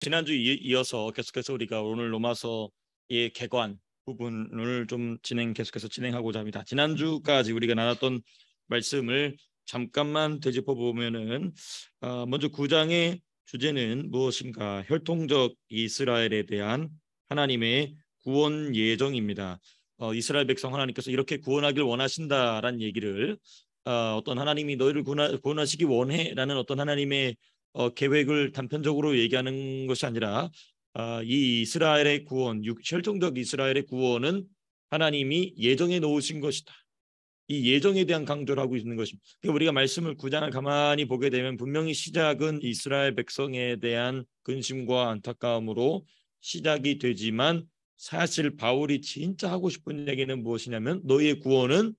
지난주 이어서 계속해서 우리가 오늘 로마서의 개관 부분을 좀 계속해서 진행하고자 합니다. 지난주까지 우리가 나눴던 말씀을 잠깐만 되짚어 보면은 먼저 9장의 주제는 무엇인가? 혈통적 이스라엘에 대한 하나님의 구원 예정입니다. 이스라엘 백성 하나님께서 이렇게 구원하길 원하신다라는 얘기를 어떤 하나님이 너희를 구원하시기 원해라는 어떤 하나님의 계획을 단편적으로 얘기하는 것이 아니라 이 이스라엘의 구원, 혈통적 이스라엘의 구원은 하나님이 예정해 놓으신 것이다. 이 예정에 대한 강조를 하고 있는 것입니다. 그러니까 우리가 말씀을 9장을 가만히 보게 되면 분명히 시작은 이스라엘 백성에 대한 근심과 안타까움으로 시작이 되지만 사실 바울이 진짜 하고 싶은 얘기는 무엇이냐면 너희의 구원은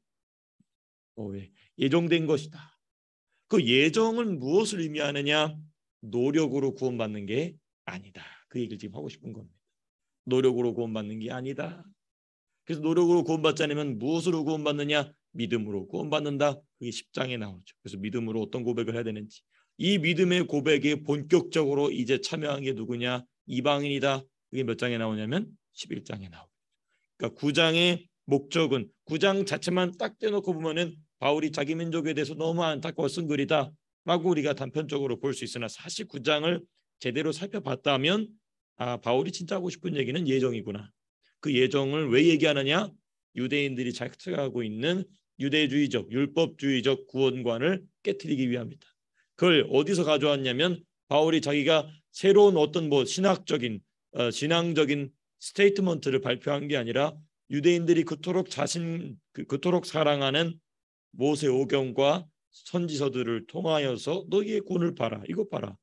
예정된 것이다. 그 예정은 무엇을 의미하느냐? 노력으로 구원받는 게 아니다. 그 얘기를 지금 하고 싶은 겁니다. 노력으로 구원받는 게 아니다. 그래서 노력으로 구원받지 않으면 무엇으로 구원받느냐? 믿음으로 구원받는다. 그게 10장에 나오죠. 그래서 믿음으로 어떤 고백을 해야 되는지. 이 믿음의 고백에 본격적으로 이제 참여한 게 누구냐? 이방인이다. 그게 몇 장에 나오냐면 11장에 나오죠. 그러니까 9장의 목적은 9장 자체만 딱 떼놓고 보면은 바울이 자기 민족에 대해서 너무 안타까워 쓴 글이다 라고 우리가 단편적으로 볼 수 있으나 사실 9장을 제대로 살펴봤다면 바울이 진짜 하고 싶은 얘기는 예정이구나. 그 예정을 왜 얘기하느냐? 유대인들이 작성하고 있는 유대주의적 율법주의적 구원관을 깨트리기 위함이다. 그걸 어디서 가져왔냐면 바울이 자기가 새로운 어떤 신학적인 신앙적인 스테이트먼트를 발표한 게 아니라 유대인들이 그토록 사랑하는 모세오경과 선지서들을 통하여서 너희의 구원을 봐라. 이것 봐라.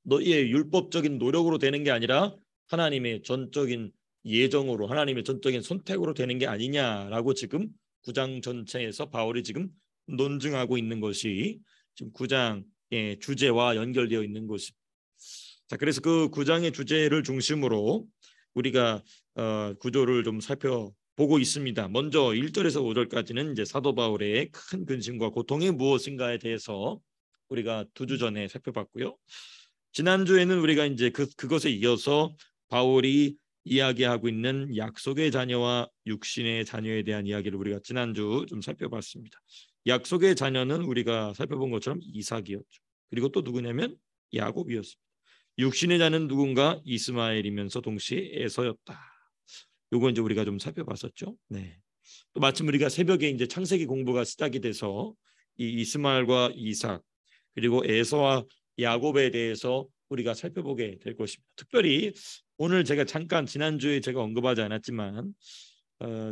너희의 율법적인 노력으로 되는 게 아니라 하나님의 전적인 예정으로 하나님의 전적인 선택으로 되는 게 아니냐라고 지금 9장 전체에서 바울이 지금 논증하고 있는 것이 지금 9장의 주제와 연결되어 있는 것입니다. 자, 그래서 그 9장의 주제를 중심으로 우리가 구조를 좀 살펴보고 있습니다. 먼저 1절에서 5절까지는 이제 사도 바울의 큰 근심과 고통이 무엇인가에 대해서 우리가 2주 전에 살펴봤고요. 지난주에는 우리가 이제 그것에 이어서 바울이 이야기하고 있는 약속의 자녀와 육신의 자녀에 대한 이야기를 우리가 지난주 좀 살펴봤습니다. 약속의 자녀는 우리가 살펴본 것처럼 이삭이었죠. 그리고 또 누구냐면 야곱이었습니다. 육신의 자는 누군가? 이스마엘이면서 동시에 에서였다. 요거 이제 우리가 좀 살펴봤었죠. 네. 또 마침 우리가 새벽에 이제 창세기 공부가 시작이 돼서 이 이스마엘과 이삭 그리고 에서와 야곱에 대해서 우리가 살펴보게 될 것입니다. 특별히 오늘 제가 잠깐 지난주에 제가 언급하지 않았지만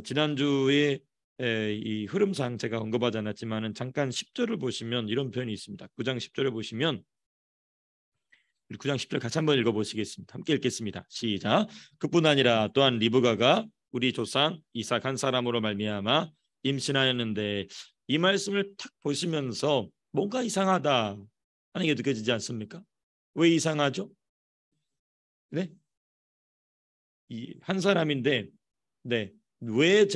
지난주에 이 흐름상 제가 언급하지 않았지만은 잠깐 10절을 보시면 이런 표현이 있습니다. 9장 10절을 보시면 9장 10절 같이 한번 읽어보시겠습니다. 함께 읽겠습니다. 시작. 그뿐 아니라 또한 리브가가 우리 조상 이삭 한 사람으로 말미암아 임신하였는데 이 말씀을 탁 보시면서 뭔가 이상하다 하는 게 느껴지지 않습니까? 왜 이상하죠? 네, 이 한 사람인데 왜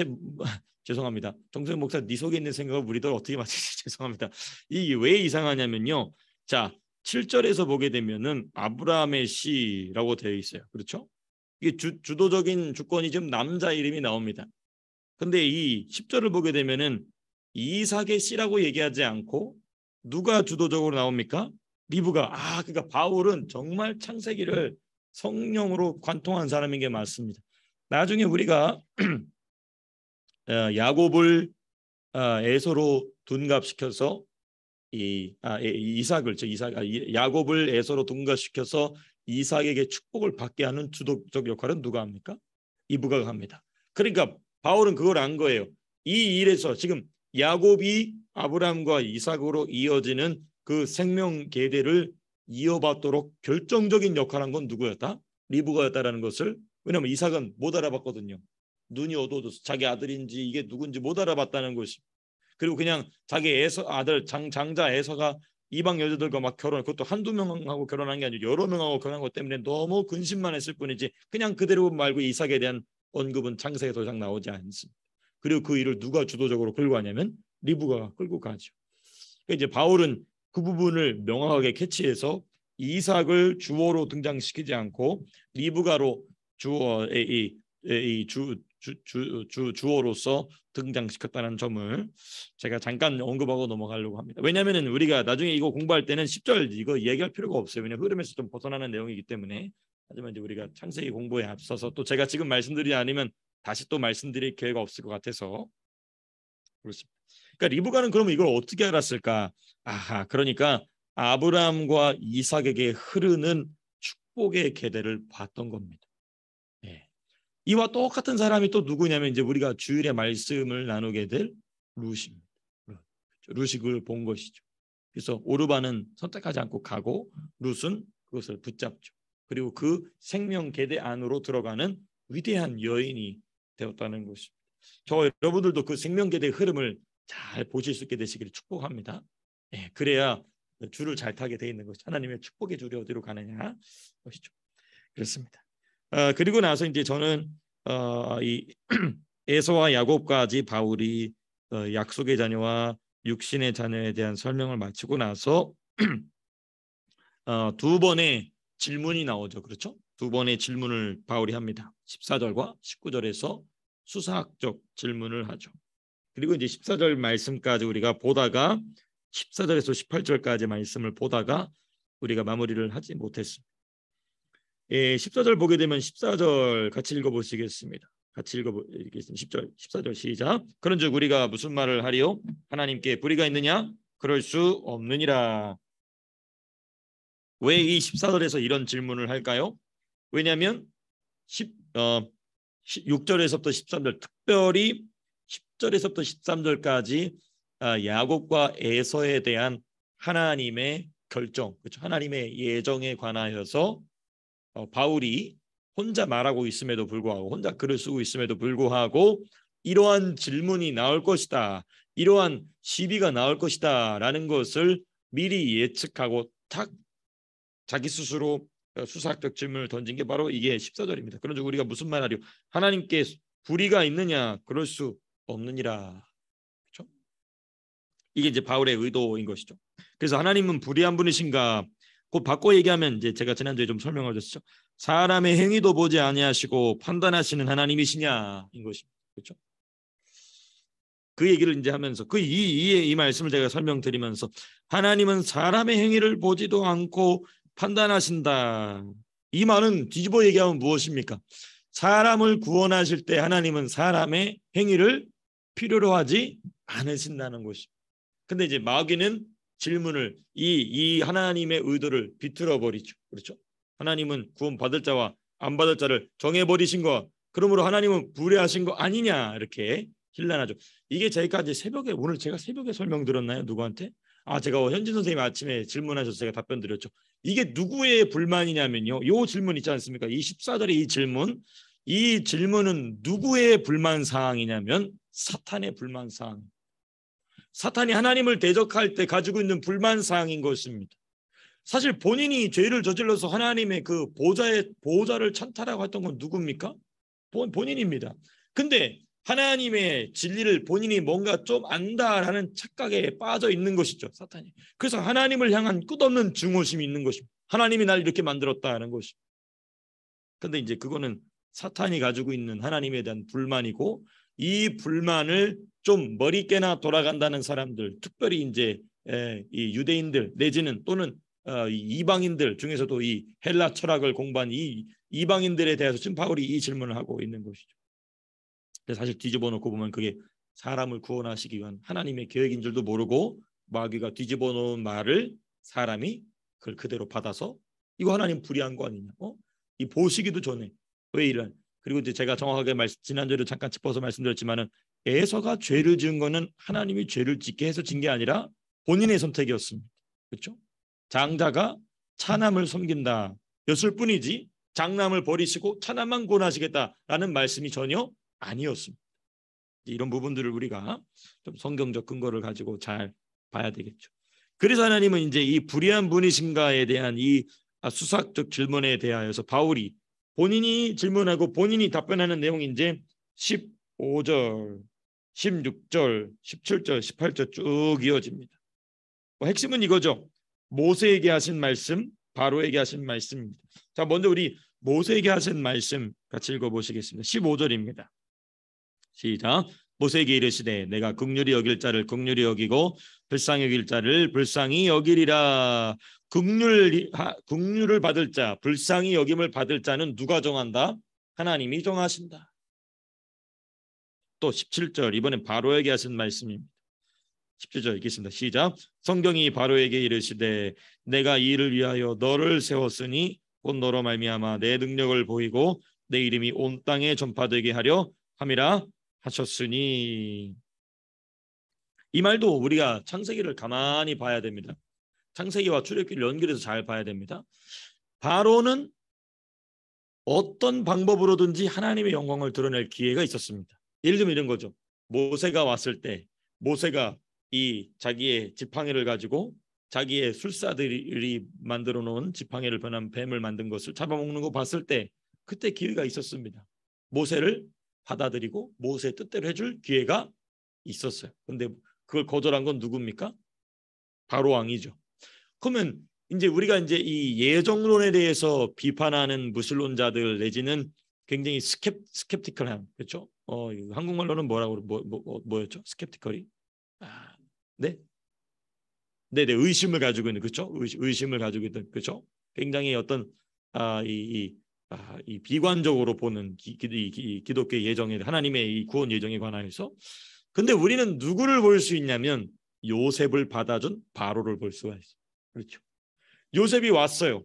죄송합니다. 정세현 목사 네 속에 있는 생각을 우리들 어떻게 맞추지 죄송합니다. 이게 왜 이상하냐면요. 자 7절에서 보게 되면은 아브라함의 씨라고 되어 있어요. 그렇죠? 이게 주도적인 주권이 지금 남자 이름이 나옵니다. 근데 이 10절을 보게 되면은 이삭의 씨라고 얘기하지 않고 누가 주도적으로 나옵니까? 리브가. 그러니까 바울은 정말 창세기를 성령으로 관통한 사람인 게 맞습니다. 나중에 우리가 야곱을 에서로 둔갑시켜서 야곱을 에서로 둔갑시켜서 이삭에게 축복을 받게 하는 주도적 역할은 누가 합니까? 이브가가 합니다. 그러니까 바울은 그걸 안 거예요. 이 일에서 지금 야곱이 아브라함과 이삭으로 이어지는 그 생명 계대를 이어받도록 결정적인 역할을 한 건 누구였다? 리브가였다라는 것을 왜냐하면 이삭은 못 알아봤거든요. 눈이 어두워져서 자기 아들인지 이게 누군지 못 알아봤다는 것이. 그리고 그냥 자기 아들 장자 에서가 이방 여자들과 막 결혼, 그것도 한두 명하고 결혼한 게 아니고 여러 명하고 결혼한 것 때문에 너무 근심만 했을 뿐이지 그냥 그대로 말고 이삭에 대한 언급은 창세기에 더 이상 나오지 않습니다. 그리고 그 일을 누가 주도적으로 끌고 가냐면 리브가가 끌고 가죠. 그러니까 이제 바울은 그 부분을 명확하게 캐치해서 이삭을 주어로 등장시키지 않고 리브가로 주어로서 등장시켰다는 점을 제가 잠깐 언급하고 넘어가려고 합니다. 왜냐하면 우리가 나중에 이거 공부할 때는 10절 이거 얘기할 필요가 없어요. 왜냐하면 흐름에서 좀 벗어나는 내용이기 때문에. 하지만 이제 우리가 창세기 공부에 앞서서 또 제가 지금 말씀드리지 않으면 다시 또 말씀드릴 기회가 없을 것 같아서 그렇습니다. 그러니까 리브가는 그러면 이걸 어떻게 알았을까? 아하, 그러니까 아브라함과 이삭에게 흐르는 축복의 계대를 봤던 겁니다. 예. 이와 똑같은 사람이 또 누구냐면 이제 우리가 주일에 말씀을 나누게 될 룻입니다. 룻이 그걸 본 것이죠. 그래서 오르반은 선택하지 않고 가고 룻은 그것을 붙잡죠. 그리고 그 생명 계대 안으로 들어가는 위대한 여인이 되었다는 것입니다. 저 여러분들도 그 생명 계대의 흐름을 잘 보실 수 있게 되시기를 축복합니다. 예, 그래야 줄을 잘 타게 돼 있는 것이 하나님의 축복의 줄이 어디로 가느냐 것이죠. 그렇습니다. 그리고 나서 이제 저는 이 에서와 야곱까지 바울이 약속의 자녀와 육신의 자녀에 대한 설명을 마치고 나서 두 번의 질문이 나오죠. 그렇죠? 두 번의 질문을 바울이 합니다. 14절과 19절에서 수사학적 질문을 하죠. 그리고 이제 14절 말씀까지 우리가 보다가 14절에서 18절까지 말씀을 보다가 우리가 마무리를 하지 못했습니다. 14절 보게 되면 14절 같이 읽어보시겠습니다. 같이 읽어보겠습니다. 14절 시작. 그런즉 우리가 무슨 말을 하리요? 하나님께 불의가 있느냐? 그럴 수 없느니라. 왜 이 14절에서 이런 질문을 할까요? 왜냐하면 6절에서부터 13절, 특별히 10절에서부터 13절까지 야곱과 에서에 대한 하나님의 결정, 그렇죠? 하나님의 예정에 관하여서 바울이 혼자 말하고 있음에도 불구하고, 혼자 글을 쓰고 있음에도 불구하고 이러한 질문이 나올 것이다, 이러한 시비가 나올 것이다 라는 것을 미리 예측하고 탁 자기 스스로 수사학적 질문을 던진 게 바로 이게 14절입니다. 그런즉 우리가 무슨 말하리요? 하나님께 불의가 있느냐? 그럴 수 없느니라. 그렇죠? 이게 이제 바울의 의도인 것이죠. 그래서 하나님은 불의한 분이신가? 곧 바꿔 얘기하면 이제 제가 지난주에 좀 설명을 드렸죠. 사람의 행위도 보지 아니하시고 판단하시는 하나님이시냐인 것입니다. 그렇죠? 그 얘기를 이제 하면서 이 말씀을 제가 설명드리면서 하나님은 사람의 행위를 보지도 않고 판단하신다. 이 말은 뒤집어 얘기하면 무엇입니까? 사람을 구원하실 때 하나님은 사람의 행위를 필요로 하지 않으신다는 것입니다. 근데 이제 마귀는 질문을 이 하나님의 의도를 비틀어 버리죠. 그렇죠? 하나님은 구원 받을 자와 안 받을 자를 정해 버리신 것, 그러므로 하나님은 불의하신 거 아니냐 이렇게 힐난하죠. 이게 제가 이제 새벽에, 오늘 제가 새벽에 설명드렸나요? 누구한테? 제가 현진 선생님 아침에 질문하셔서 제가 답변 드렸죠. 이게 누구의 불만이냐면요, 이 질문 있지 않습니까? 이 14절의 이 질문은 누구의 불만 사항이냐면 사탄의 불만 사항. 사탄이 하나님을 대적할 때 가지고 있는 불만 사항인 것입니다. 사실 본인이 죄를 저질러서 하나님의 그 보좌를 찬탈하고 했던 건 누굽니까? 본인입니다. 근데 하나님의 진리를 본인이 뭔가 좀 안다라는 착각에 빠져 있는 것이죠, 사탄이. 그래서 하나님을 향한 끝없는 증오심이 있는 것입니다. 하나님이 날 이렇게 만들었다는 것입니다. 근데 이제 그거는 사탄이 가지고 있는 하나님에 대한 불만이고, 이 불만을 좀 머리깨나 돌아간다는 사람들, 특별히 이제 이 유대인들 내지는 또는 이방인들 중에서도 이 헬라 철학을 공부한 이 이방인들에 대해서 지금 바울이 이 질문을 하고 있는 것이죠. 사실 뒤집어 놓고 보면 그게 사람을 구원하시기 위한 하나님의 계획인 줄도 모르고 마귀가 뒤집어 놓은 말을 사람이 그걸 그대로 받아서 이거 하나님 불의한 거 아니냐? 이 보시기도 전에 왜 이런? 그리고 이제 제가 정확하게 지난주에도 잠깐 짚어서 말씀드렸지만은 에서가 죄를 지은 거는 하나님이 죄를 짓게 해서 진 게 아니라 본인의 선택이었습니다. 그렇죠? 장자가 차남을 섬긴다 였을 뿐이지 장남을 버리시고 차남만 구원하시겠다라는 말씀이 전혀 아니었습니다. 이런 부분들을 우리가 좀 성경적 근거를 가지고 잘 봐야 되겠죠. 그래서 하나님은 이제 이 불의한 분이신가에 대한 이 수사적 질문에 대하여서 바울이 본인이 질문하고 본인이 답변하는 내용이 이제 15절, 16절, 17절, 18절 쭉 이어집니다. 핵심은 이거죠. 모세에게 하신 말씀, 바로에게 하신 말씀입니다. 자, 먼저 우리 모세에게 하신 말씀 같이 읽어보시겠습니다. 15절입니다. 시작. 모세에게 이르시되 내가 긍휼히 여길 자를 긍휼히 여기고 불쌍히 여길 자를 불쌍히 여기리라. 긍휼을 받을 자, 불쌍히 여김을 받을 자는 누가 정한다? 하나님이 정하신다. 또 17절, 이번엔 바로에게 하신 말씀입니다. 17절 읽겠습니다. 시작. 성경이 바로에게 이르시되 내가 이 일을 위하여 너를 세웠으니 곧 너로 말미암아 내 능력을 보이고 내 이름이 온 땅에 전파되게 하려 함이라 하셨으니. 이 말도 우리가 창세기를 가만히 봐야 됩니다. 창세기와 출애굽기를 연결해서 잘 봐야 됩니다. 바로는 어떤 방법으로든지 하나님의 영광을 드러낼 기회가 있었습니다. 예를 들면 이런 거죠. 모세가 왔을 때 모세가 이 자기의 지팡이를 가지고 자기의 술사들이 만들어 놓은 지팡이를 변한 뱀을 만든 것을 잡아먹는 거 봤을 때 그때 기회가 있었습니다. 모세를 받아들이고 모세의 뜻대로 해줄 기회가 있었어요. 그런데 그걸 거절한 건 누굽니까? 바로 왕이죠. 그러면 이제 우리가 이제 이 예정론에 대해서 비판하는 무신론자들 내지는 굉장히 스캡티컬한, 그렇죠? 한국말로는 뭐였죠? 스캡티컬이? 네, 네네, 의심을 가지고 있는, 그렇죠? 의심을 가지고 있는, 그렇죠? 굉장히 어떤 이 비관적으로 보는 기독교 예정에, 하나님의 이 구원 예정에 관하여서. 근데 우리는 누구를 볼 수 있냐면 요셉을 받아준 바로를 볼 수가 있어요. 그렇죠? 요셉이 왔어요.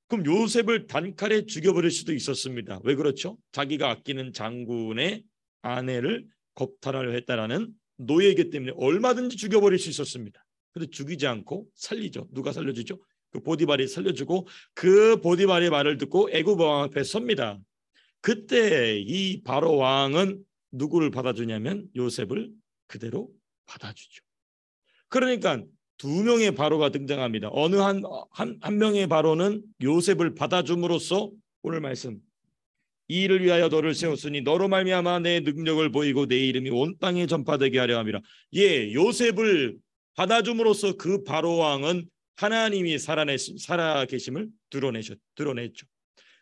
그럼 요셉을 단칼에 죽여버릴 수도 있었습니다. 왜 그렇죠? 자기가 아끼는 장군의 아내를 겁탈하려 했다라는 노예이기 때문에 얼마든지 죽여버릴 수 있었습니다. 그런데 죽이지 않고 살리죠. 누가 살려주죠? 그 보디발이 살려주고 그 보디발의 말을 듣고 애굽 왕 앞에 섭니다. 그때 이 바로 왕은 누구를 받아주냐면 요셉을 그대로 받아주죠. 그러니까 두 명의 바로가 등장합니다. 어느 한 명의 바로는 요셉을 받아줌으로써 오늘 말씀 이 일을 위하여 너를 세웠으니 너로 말미암아 내 능력을 보이고 내 이름이 온 땅에 전파되게 하려 함이라. 예, 요셉을 받아줌으로써 그 바로 왕은 하나님이 살아계심을 드러냈죠.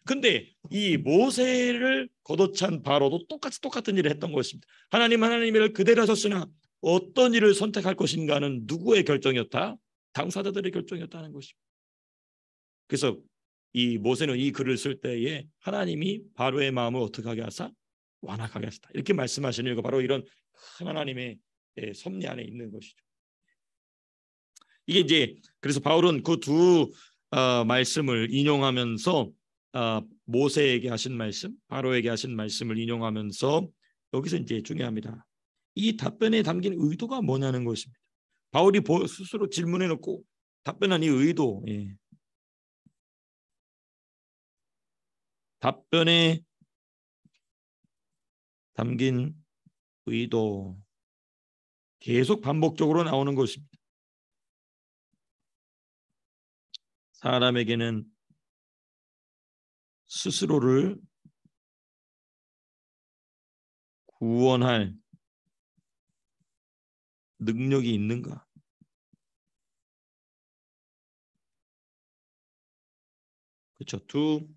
근데 이 모세를 걷어찬 바로도 똑같은 일을 했던 것입니다. 하나님을 그대로 하셨으나 어떤 일을 선택할 것인가는 누구의 결정이었다? 당사자들의 결정이었다는 것입니다. 그래서 이 모세는 이 글을 쓸 때에 하나님이 바로의 마음을 어떻게 하게 하사? 완악하게 하셨다. 이렇게 말씀하시는 이유가 바로 이런 큰 하나님의 섭리 안에 있는 것이죠. 이게 이제 그래서 바울은 그 두 말씀을 인용하면서 모세에게 하신 말씀, 바로에게 하신 말씀을 인용하면서 여기서 이제 중요합니다. 이 답변에 담긴 의도가 뭐냐는 것입니다. 바울이 스스로 질문해 놓고 답변한 이 의도, 답변에 담긴 의도 계속 반복적으로 나오는 것입니다. 사람에게는 스스로를 구원할 능력이 있는가? 그렇죠. 두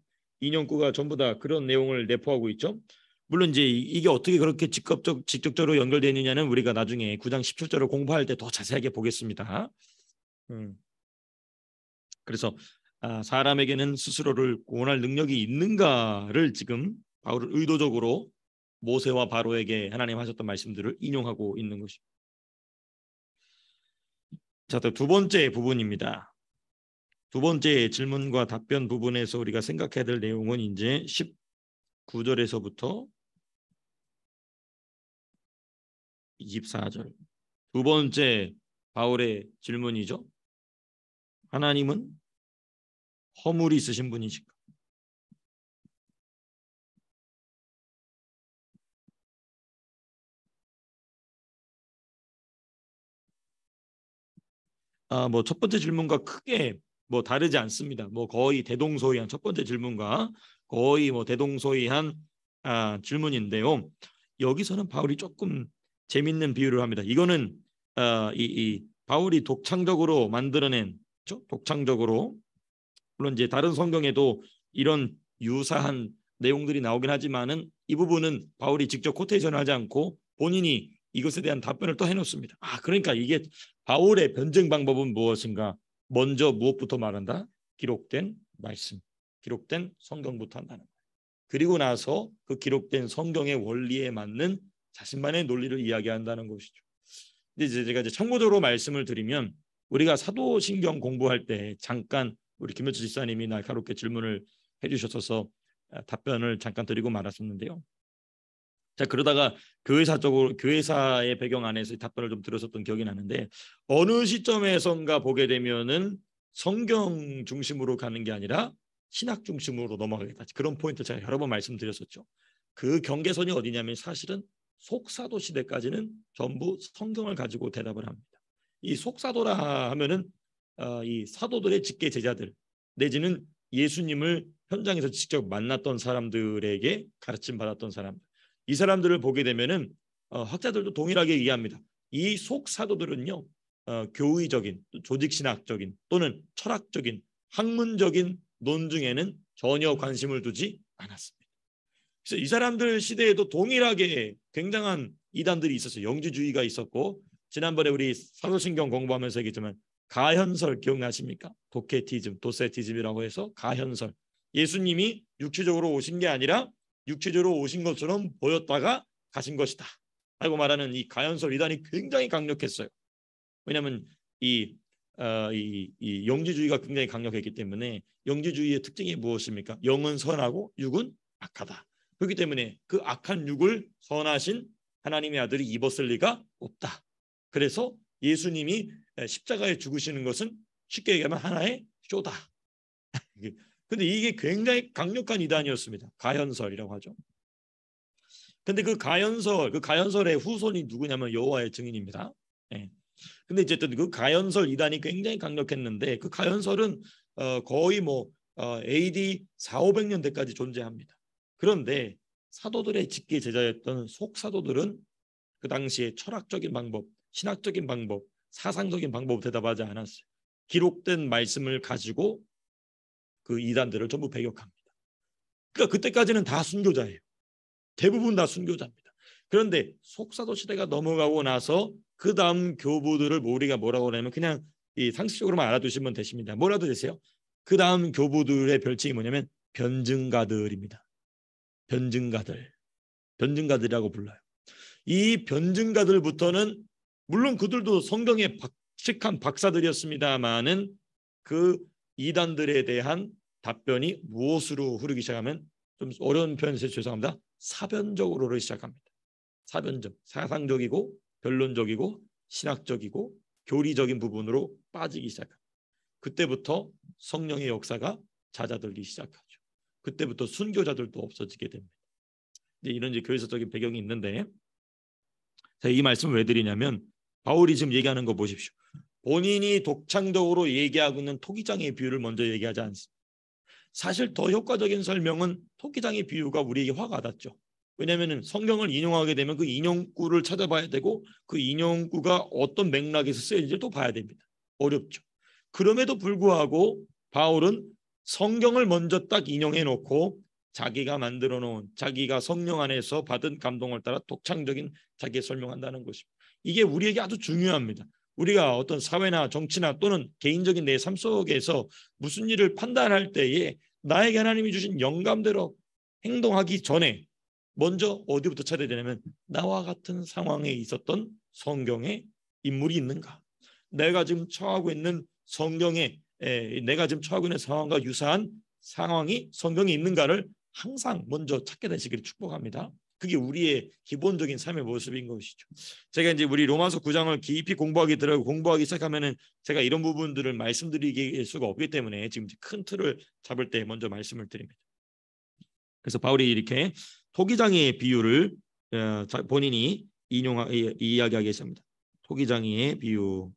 인용구가 전부 다 그런 내용을 내포하고 있죠. 물론 이제 이게 어떻게 그렇게 직접적으로 연결되느냐는 우리가 나중에 9장 17절을 공부할 때 더 자세하게 보겠습니다. 그래서 사람에게는 스스로를 구원할 능력이 있는가를 지금 바울은 의도적으로 모세와 바로에게 하나님 하셨던 말씀들을 인용하고 있는 것입니다. 자, 또 두 번째 부분입니다. 두 번째 질문과 답변 부분에서 우리가 생각해야 될 내용은 이제 19절에서부터 24절. 두 번째 바울의 질문이죠. 하나님은 허물이 있으신 분이신가? 뭐 첫 번째 질문과 크게 뭐 다르지 않습니다. 뭐 거의 대동소이한 첫 번째 질문과 거의 뭐 대동소이한 질문인데요. 여기서는 바울이 조금 재밌는 비유를 합니다. 이거는 이 바울이 독창적으로 만들어낸, 독창적으로 물론 이제 다른 성경에도 이런 유사한 내용들이 나오긴 하지만은 이 부분은 바울이 직접 코테이션하지 않고 본인이 이것에 대한 답변을 또 해놓습니다. 그러니까 이게 바울의 변증 방법은 무엇인가? 먼저 무엇부터 말한다? 기록된 말씀, 기록된 성경부터 한다는 거예요. 그리고 나서 그 기록된 성경의 원리에 맞는 자신만의 논리를 이야기한다는 것이죠. 근데 제가 참고적으로 말씀을 드리면 우리가 사도신경 공부할 때 잠깐 우리 김현철 집사님이 날카롭게 질문을 해주셔서 답변을 잠깐 드리고 말았었는데요. 자, 그러다가 교회사의 배경 안에서 답변을 좀 들었었던 기억이 나는데 어느 시점에선가 보게 되면은 성경 중심으로 가는 게 아니라 신학 중심으로 넘어가겠다. 그런 포인트 제가 여러 번 말씀드렸었죠. 그 경계선이 어디냐면 사실은 속사도 시대까지는 전부 성경을 가지고 대답을 합니다. 이 속사도라 하면은 이 사도들의 직계 제자들 내지는 예수님을 현장에서 직접 만났던 사람들에게 가르침 받았던 사람들, 이 사람들을 보게 되면은 학자들도 동일하게 이해합니다. 이 속사도들은요 교의적인, 조직신학적인 또는 철학적인, 학문적인 논증에는 전혀 관심을 두지 않았습니다. 그래서 이 사람들 시대에도 동일하게 굉장한 이단들이 있었어요. 영지주의가 있었고, 지난번에 우리 사도신경 공부하면서 얘기했지만 가현설 기억나십니까? 도케티즘, 도세티즘이라고 해서 가현설, 예수님이 육체적으로 오신 게 아니라 육체적으로 오신 것처럼 보였다가 가신 것이다 라고 말하는 이 가현설 이단이 굉장히 강력했어요. 왜냐하면 이 영지주의가 굉장히 강력했기 때문에. 영지주의의 특징이 무엇입니까? 영은 선하고 육은 악하다. 그렇기 때문에 그 악한 육을 선하신 하나님의 아들이 입었을 리가 없다. 그래서 예수님이 십자가에 죽으시는 것은 쉽게 얘기하면 하나의 쇼다. 근데 이게 굉장히 강력한 이단이었습니다. 가현설이라고 하죠. 근데 그 가현설의 후손이 누구냐면 여호와의 증인입니다. 네. 근데 어쨌든 그 가현설 이단이 굉장히 강력했는데 그 가현설은 거의 AD 400~500년대까지 존재합니다. 그런데 사도들의 직계 제자였던 속사도들은 그 당시에 철학적인 방법, 신학적인 방법, 사상적인 방법을 대답하지 않았어요. 기록된 말씀을 가지고 그 이단들을 전부 배격합니다. 그러니까 그때까지는 다 순교자예요. 대부분 다 순교자입니다. 그런데 속사도 시대가 넘어가고 나서 그 다음 교부들을 우리가 뭐라고 하냐면 그냥 이 상식적으로만 알아두시면 되십니다. 뭐라도 되세요? 그 다음 교부들의 별칭이 뭐냐면 변증가들입니다. 변증가들이라고 불러요. 이 변증가들부터는 물론 그들도 성경의 박식한 박사들이었습니다만은 그 이단들에 대한 답변이 무엇으로 흐르기 시작하면, 좀 어려운 표현에서 죄송합니다, 사변적으로 시작합니다. 사변적, 사상적이고 변론적이고 신학적이고 교리적인 부분으로 빠지기 시작합니다. 그때부터 성령의 역사가 잦아들기 시작하죠. 그때부터 순교자들도 없어지게 됩니다. 이런 교회사적인 배경이 있는데, 제가 이 말씀을 왜 드리냐면 바울이 지금 얘기하는 거 보십시오. 본인이 독창적으로 얘기하고 있는 토기장의 비유를 먼저 얘기하지 않습니다. 사실 더 효과적인 설명은 토기장의 비유가 우리에게 화가 와닿죠. 왜냐하면 성경을 인용하게 되면 그 인용구를 찾아봐야 되고 그 인용구가 어떤 맥락에서 쓰여진지를 또 봐야 됩니다. 어렵죠. 그럼에도 불구하고 바울은 성경을 먼저 딱 인용해 놓고 자기가 만들어 놓은, 자기가 성령 안에서 받은 감동을 따라 독창적인 자기의 설명한다는 것입니다. 이게 우리에게 아주 중요합니다. 우리가 어떤 사회나 정치나 또는 개인적인 내 삶 속에서 무슨 일을 판단할 때에 나에게 하나님이 주신 영감대로 행동하기 전에 먼저 어디부터 찾아야 되냐면 나와 같은 상황에 있었던 성경의 인물이 있는가, 내가 지금 처하고 있는 내가 지금 처하고 있는 상황과 유사한 상황이 성경에 있는가를 항상 먼저 찾게 되시기를 축복합니다. 그게 우리의 기본적인 삶의 모습인 것이죠. 제가 이제 우리 로마서 9장을 깊이 공부하기 시작하면은 제가 이런 부분들을 말씀드릴 수가 없기 때문에 지금 큰 틀을 잡을 때 먼저 말씀을 드립니다. 그래서 바울이 이렇게 토기장이의 비유를 본인이 이야기하기 했습니다. 토기장이의 비유.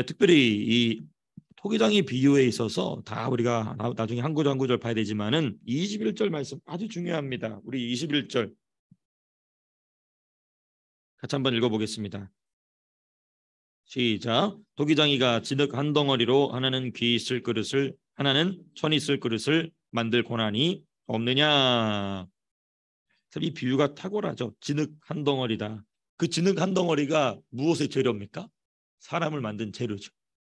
특별히 이 토기장의 비유에 있어서 다 우리가 나중에 한 구절 한 구절 봐야 되지만은 21절 말씀 아주 중요합니다. 우리 21절 같이 한번 읽어보겠습니다. 시작. 도기장이가 진흙 한 덩어리로 하나는 귀 있을 그릇을 하나는 천 있을 그릇을 만들 고난이 없느냐. 이 비유가 탁월하죠. 진흙 한 덩어리다. 그 진흙 한 덩어리가 무엇의 재료입니까? 사람을 만든 재료죠.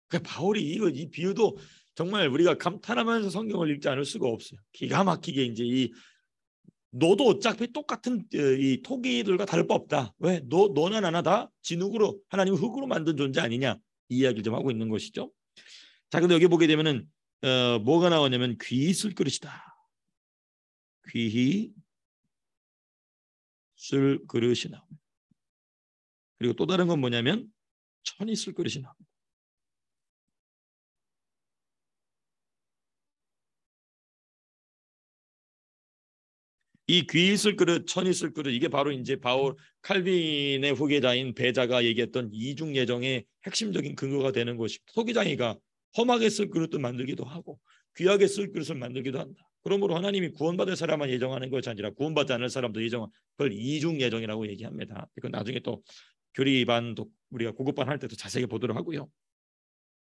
그러니까 바울이 이 비유도 정말 우리가 감탄하면서 성경을 읽지 않을 수가 없어요. 기가 막히게 이제 이 너도 어차피 똑같은 이 토기들과 다를 바 없다. 왜? 너나 나나 다 진흙으로 하나님 흙으로 만든 존재 아니냐 이 이야기를 좀 하고 있는 것이죠. 자, 근데 여기 보게 되면은 뭐가 나오냐면 귀 있을 그릇이다. 귀히 쓸 그릇이 나옵니다. 그리고 또 다른 건 뭐냐면 천이 쓸 그릇이 나옵니다. 이 귀 있을 그릇, 천 있을 그릇 이게 바로 이제 바울 칼빈의 후계자인 베자가 얘기했던 이중 예정의 핵심적인 근거가 되는 것입니다. 소기장이가 험하게 쓸 그릇도 만들기도 하고 귀하게 쓸 그릇을 만들기도 한다. 그러므로 하나님이 구원받을 사람만 예정하는 것이 아니라 구원받지 않을 사람도 예정한 그걸 이중 예정이라고 얘기합니다. 이건 나중에 또 교리반 우리가 고급반 할 때도 자세히 보도록 하고요.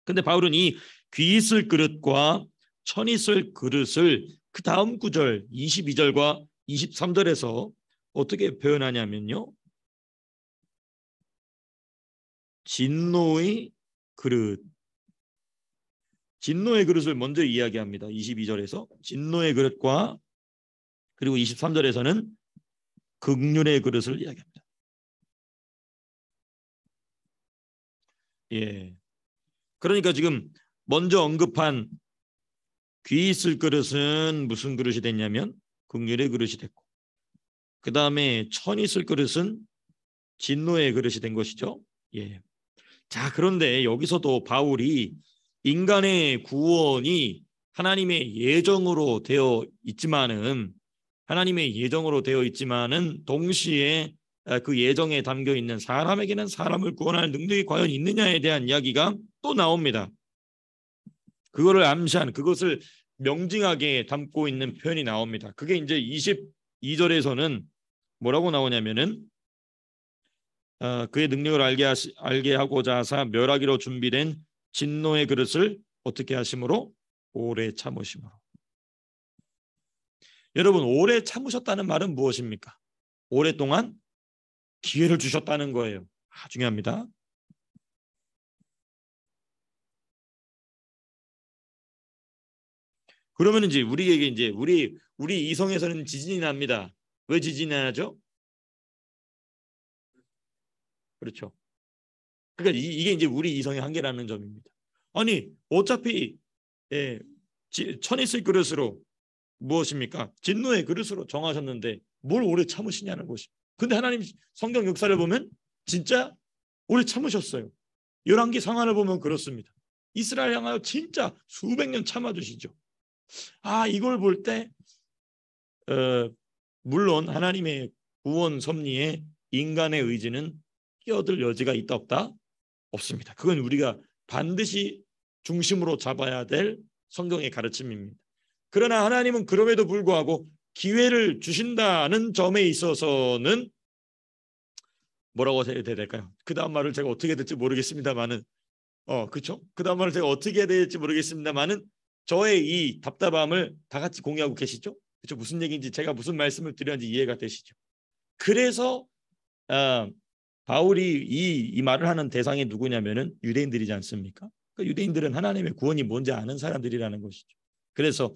근데 바울은 이 귀 있을 그릇과 천 있을 그릇을 그 다음 구절 22절과 23절에서 어떻게 표현하냐면요. 진노의 그릇. 진노의 그릇을 먼저 이야기합니다. 22절에서 진노의 그릇과 그리고 23절에서는 긍휼의 그릇을 이야기합니다. 예. 그러니까 지금 먼저 언급한 귀 있을 그릇은 무슨 그릇이 됐냐면 긍휼의 그릇이 됐고 그 다음에 천 있을 그릇은 진노의 그릇이 된 것이죠. 예. 자, 그런데 여기서도 바울이 인간의 구원이 하나님의 예정으로 되어 있지만은 동시에 그 예정에 담겨 있는 사람에게는 사람을 구원할 능력이 과연 있느냐에 대한 이야기가 또 나옵니다. 그거를 암시한 그것을 명징하게 담고 있는 표현이 나옵니다. 그게 이제 22절에서는 뭐라고 나오냐면은 그의 능력을 알게 하고자 하사 멸하기로 준비된 진노의 그릇을 어떻게 하심으로? 오래 참으심으로. 여러분 오래 참으셨다는 말은 무엇입니까? 오랫동안 기회를 주셨다는 거예요. 중요합니다. 그러면 이제 우리에게 이제 우리 이성에서는 지진이 납니다. 왜 지진이 나죠? 그렇죠. 그러니까 이게 이제 우리 이성의 한계라는 점입니다. 아니 어차피 예, 천이 쓸 그릇으로 무엇입니까? 진노의 그릇으로 정하셨는데 뭘 오래 참으시냐는 것이. 근데 하나님 성경 역사를 보면 진짜 오래 참으셨어요. 열왕기 상하를 보면 그렇습니다. 이스라엘 향하여 진짜 수백 년 참아주시죠. 이걸 볼 때 물론 하나님의 구원 섭리에 인간의 의지는 끼어들 여지가 있다 없다? 없습니다. 그건 우리가 반드시 중심으로 잡아야 될 성경의 가르침입니다. 그러나 하나님은 그럼에도 불구하고 기회를 주신다는 점에 있어서는 뭐라고 해야 될까요? 그 다음 말을 제가 어떻게 해야 될지 모르겠습니다만은 그렇죠? 그 다음 말을 제가 어떻게 해야 될지 모르겠습니다만은 저의 이 답답함을 다 같이 공유하고 계시죠? 그렇죠? 무슨 얘기인지 제가 무슨 말씀을 드렸는지 이해가 되시죠? 그래서 바울이 이 말을 하는 대상이 누구냐면은 유대인들이지 않습니까? 그 유대인들은 하나님의 구원이 뭔지 아는 사람들이라는 것이죠. 그래서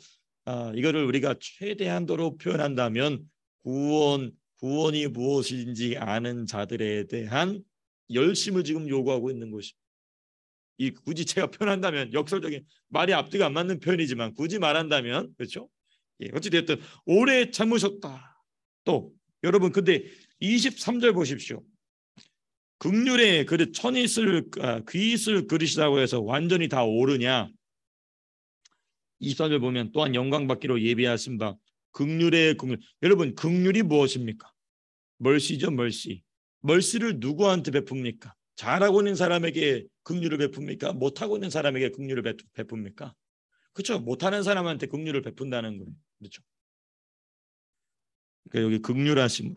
이거를 우리가 최대한도로 표현한다면 구원이 무엇인지 아는 자들에 대한 열심을 지금 요구하고 있는 것입니다. 이 굳이 제가 표현한다면 역설적인 말이 앞뒤가 안 맞는 표현이지만 굳이 말한다면 그렇죠? 예, 어찌됐든 오래 참으셨다. 또 여러분 근데 23절 보십시오. 긍휼의 그릇 천이 있을 귀 있을 그릇이라고 해서 완전히 다 오르냐? 24절 보면 또한 영광 받기로 예비하신다. 긍휼의 긍휼. 여러분 긍휼이 무엇입니까? 멀시죠, 멀시. 멀시를 누구한테 베풉니까? 잘하고 있는 사람에게 긍휼을 베풉니까? 못하고 있는 사람에게 긍휼을 베풉니까? 그렇죠. 못하는 사람한테 긍휼을 베푼다는 거예요. 그렇죠. 그러니까 여기 긍휼하심으로.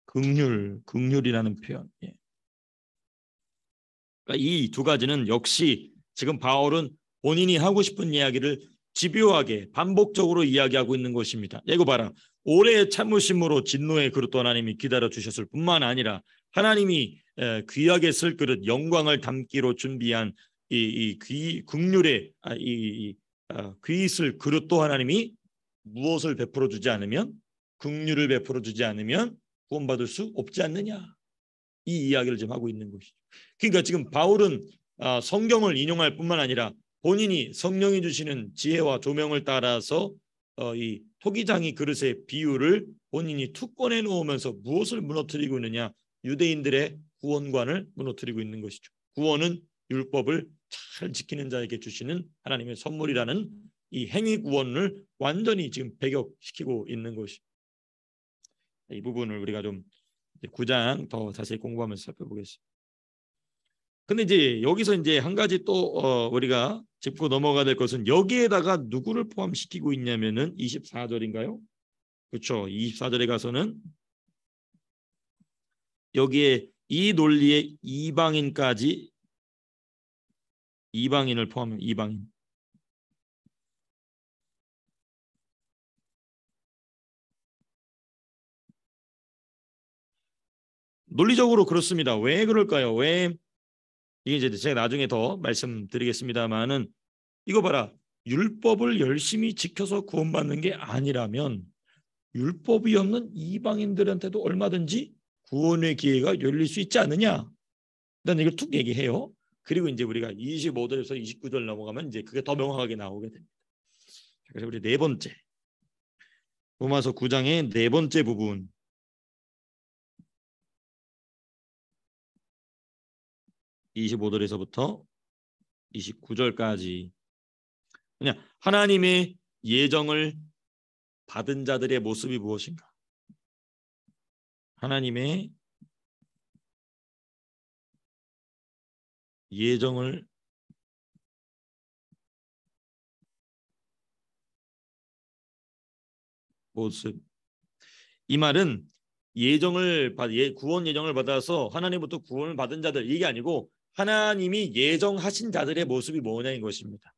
긍휼이라는 표현. 예. 그러니까 이 두 가지는 역시 지금 바울은 본인이 하고 싶은 이야기를 집요하게 반복적으로 이야기하고 있는 것입니다. 이거 봐라. 오래 참으심으로 진노의 그릇도 하나님이 기다려 주셨을 뿐만 아니라 하나님이 귀하게 쓸 그릇 영광을 담기로 준비한 긍휼의 귀 있을 그릇도 하나님이 무엇을 베풀어 주지 않으면 긍휼을 베풀어 주지 않으면 구원받을 수 없지 않느냐. 이 이야기를 지금 하고 있는 것이죠. 그러니까 지금 바울은 성경을 인용할 뿐만 아니라 본인이 성령이 주시는 지혜와 조명을 따라서 이 토기장이 그릇의 비유를 본인이 툭 꺼내 놓으면서 무엇을 무너뜨리고 있느냐. 유대인들의 구원관을 무너뜨리고 있는 것이죠. 구원은 율법을 잘 지키는 자에게 주시는 하나님의 선물이라는 이 행위 구원을 완전히 지금 배격시키고 있는 것이. 이 부분을 우리가 좀 9장 더 자세히 공부하면서 살펴보겠습니다. 근데 이제 여기서 이제 한 가지 또 우리가 짚고 넘어가야 될 것은 여기에다가 누구를 포함시키고 있냐면은 24절인가요? 그렇죠. 24절에 가서는 여기에 이 논리에 이방인을 포함해. 이방인. 논리적으로 그렇습니다. 왜 그럴까요? 왜 이게 이제 제가 나중에 더 말씀드리겠습니다만은 이거 봐라. 율법을 열심히 지켜서 구원받는 게 아니라면 율법이 없는 이방인들한테도 얼마든지 구원의 기회가 열릴 수 있지 않느냐. 일단 이걸 툭 얘기해요. 그리고 이제 우리가 25절에서 29절 넘어가면 이제 그게 더 명확하게 나오게 됩니다. 그래서 우리 네 번째 로마서 9장의 네 번째 부분 25절에서부터 29절까지 그냥 하나님의 예정을 받은 자들의 모습이 무엇인가? 하나님의 예정을 모습. 이 말은 구원 예정을 받아서 하나님부터 구원을 받은 자들 이게 아니고 하나님이 예정하신 자들의 모습이 뭐냐인 것입니다.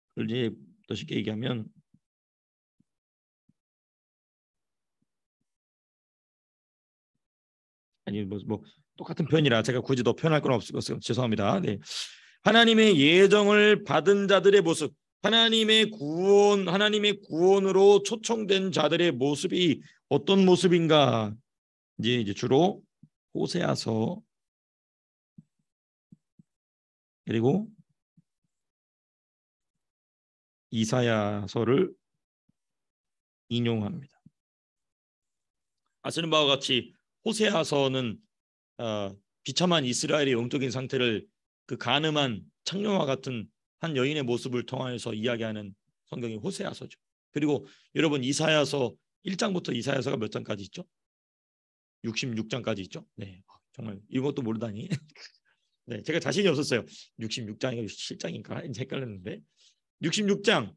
그걸 이제 더 쉽게 얘기하면 아니 뭐 똑같은 표현이라 제가 굳이 더 표현할 건 없어서 죄송합니다. 네. 하나님의 예정을 받은 자들의 모습, 하나님의 구원으로 초청된 자들의 모습이 어떤 모습인가? 이제 주로 호세아서 그리고 이사야서를 인용합니다. 아시는 바와 같이 호세아서는 비참한 이스라엘의 영적인 상태를 그 간음한 창녀와 같은 한 여인의 모습을 통하여서 이야기하는 성경이 호세아서죠. 그리고 여러분 이사야서 1장부터 이사야서가 몇 장까지 있죠? 66장까지 있죠. 네, 정말 이것도 모르다니. 네, 제가 자신이 없었어요. 66장인가 7장인가 헷갈렸는데 66장.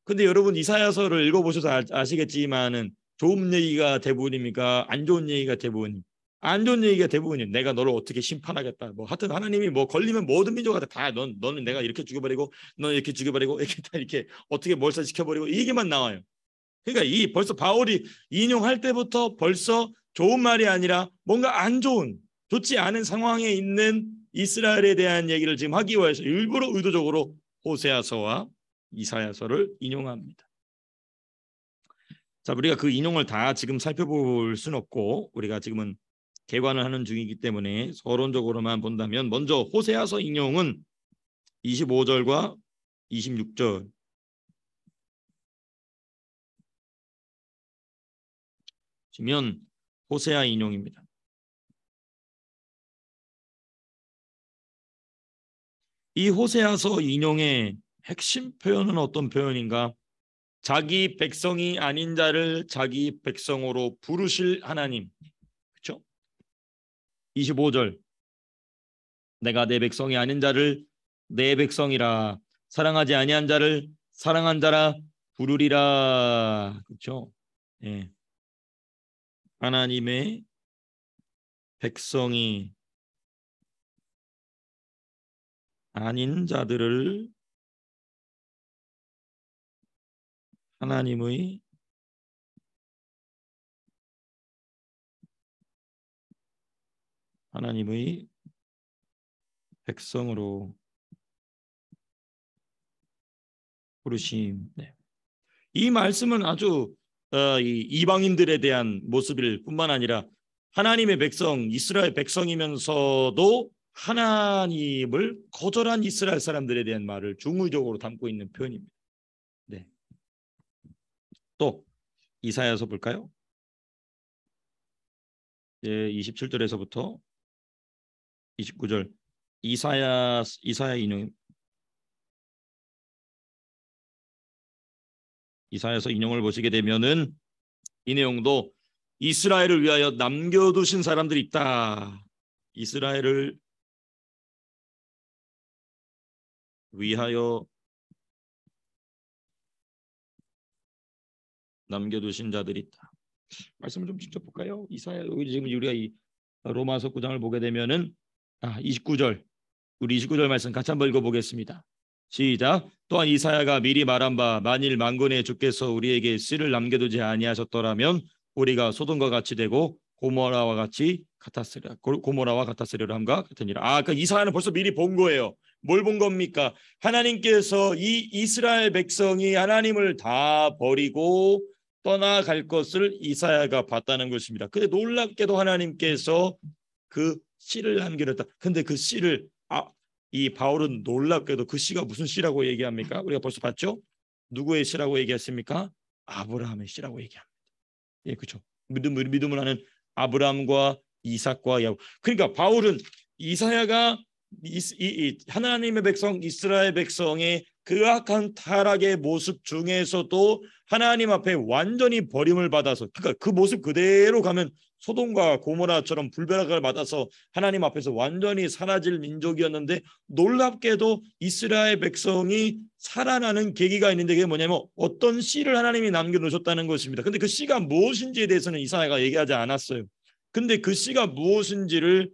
근데 여러분 이사야서를 읽어보셔서 아시겠지만은 좋은 얘기가 대부분입니까? 안 좋은 얘기가 대부분. 안 좋은 얘기가 대부분이에요. 내가 너를 어떻게 심판하겠다. 뭐 하여튼 하나님이 뭐 걸리면 모든 민족한테 다 너는 내가 이렇게 죽여버리고 너는 이렇게 죽여버리고 이렇게 다 이렇게 어떻게 몰살시켜버리고 이 얘기만 나와요. 그러니까 이 벌써 바울이 인용할 때부터 벌써 좋은 말이 아니라 뭔가 안 좋은 좋지 않은 상황에 있는 이스라엘에 대한 얘기를 지금 하기 위해서 일부러 의도적으로 호세아서와 이사야서를 인용합니다. 자, 우리가 그 인용을 다 지금 살펴볼 수는 없고 우리가 지금은 개관을 하는 중이기 때문에 서론적으로만 본다면 먼저 호세아서 인용은 25절과 26절 지면 호세아 인용입니다. 이 호세아서 인용의 핵심 표현은 어떤 표현인가? 자기 백성이 아닌 자를 자기 백성으로 부르실 하나님. 그렇죠? 25절 내가 내 백성이 아닌 자를 내 백성이라 사랑하지 아니한 자를 사랑한 자라 부르리라. 그렇죠? 예. 하나님의 백성이 아닌 자들을 하나님의 백성으로 부르심. 네. 이 말씀은 아주 이 이방인들에 대한 모습일 뿐만 아니라 하나님의 백성, 이스라엘 백성이면서도 하나님을 거절한 이스라엘 사람들에 대한 말을 중의적으로 담고 있는 표현입니다. 네. 또 이사야서 볼까요? 예, 27절에서부터 29절 이사야 인용. 이사야서 인용을 보시게 되면은 이 내용도 이스라엘을 위하여 남겨두신 사람들이 있다. 이스라엘을 위하여 남겨두신 자들이 있다. 말씀을 좀 직접 볼까요? 이사야 지금 우리가 이 로마서 9장을 보게 되면은 29절 우리 29절 말씀 같이 한번 읽어보겠습니다. 시작. 또한 이사야가 미리 말한 바 만일 만군의 주께서 우리에게 씨를 남겨두지 아니하셨더라면 우리가 소돔과 같이 되고 고모라와 같았으리라 함과 같으니라. 그 이사야는 벌써 미리 본 거예요. 뭘 본 겁니까? 하나님께서 이 이스라엘 백성이 하나님을 다 버리고 떠나갈 것을 이사야가 봤다는 것입니다. 근데 놀랍게도 하나님께서 그 씨를 남겨뒀다. 근데 그 씨를 이 바울은 놀랍게도 그 씨가 무슨 씨라고 얘기합니까? 우리가 벌써 봤죠? 누구의 씨라고 얘기했습니까? 아브라함의 씨라고 얘기합니다. 예, 그렇죠. 믿음을 하는 아브라함과 이삭과 야곱. 그러니까 바울은 이사야가 하나님의 백성 이스라엘 백성의 그 악한 타락의 모습 중에서도 하나님 앞에 완전히 버림을 받아서, 그러니까 그 모습 그대로 가면 소돔과 고모라처럼 불벼락을 맞아서 하나님 앞에서 완전히 사라질 민족이었는데, 놀랍게도 이스라엘 백성이 살아나는 계기가 있는데, 그게 뭐냐면 어떤 씨를 하나님이 남겨놓으셨다는 것입니다. 근데 그 씨가 무엇인지에 대해서는 이사야가 얘기하지 않았어요. 근데 그 씨가 무엇인지를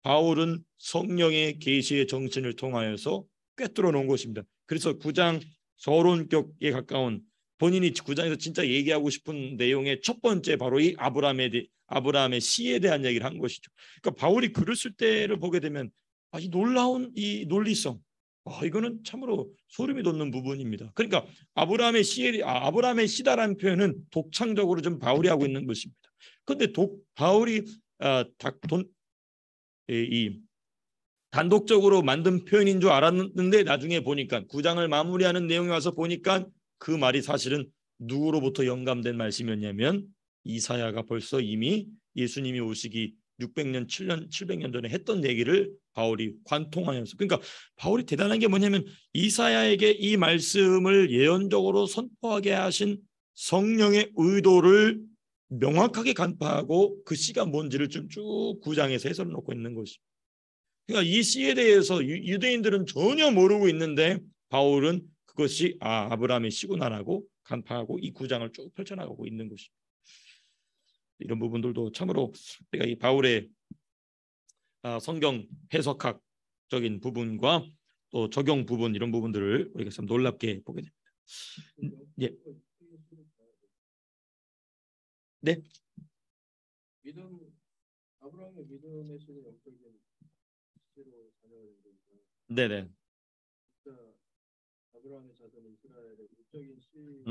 바울은 성령의 계시의 정신을 통하여서 꿰뚫어 놓은 것입니다. 그래서 9장 서론격에 가까운, 본인이 9장에서 진짜 얘기하고 싶은 내용의 첫 번째 바로 이 아브라함의 씨에 대한 얘기를 한 것이죠. 그러니까 바울이 글을 쓸 때를 보게 되면 이 놀라운 이 논리성, 이거는 참으로 소름이 돋는 부분입니다. 그러니까 아브라함의 씨다라는 표현은 독창적으로 좀 바울이 하고 있는 것입니다. 그런데 바울이 이 단독적으로 만든 표현인 줄 알았는데, 나중에 보니까 9장을 마무리하는 내용이 와서 보니까 그 말이 사실은 누구로부터 영감된 말씀이었냐면 이사야가 벌써 이미 예수님이 오시기 600년 700년 전에 했던 얘기를 바울이 관통하면서, 그러니까 바울이 대단한 게 뭐냐면 이사야에게 이 말씀을 예언적으로 선포하게 하신 성령의 의도를 명확하게 간파하고 그 씨가 뭔지를 좀 쭉 9장에서 해설을 놓고 있는 것입니다. 그러니까 이 씨에 대해서 유대인들은 전혀 모르고 있는데 바울은 그것이 아브라함의 씨구나라고 간파하고 이 9장을 쭉 펼쳐나가고 있는 것입니다. 이런 부분들도 참으로 우리가 이 바울의 성경 해석학적인 부분과 또 적용 부분, 이런 부분들을 우리가 참 놀랍게 보게 됩니다. 예. 네. 아브라함의 믿음의 씨는 영적인 씨로 자녀가 된 거니까. 네네. 진짜 아브라함의 자손 이스라엘의 영적인 씨로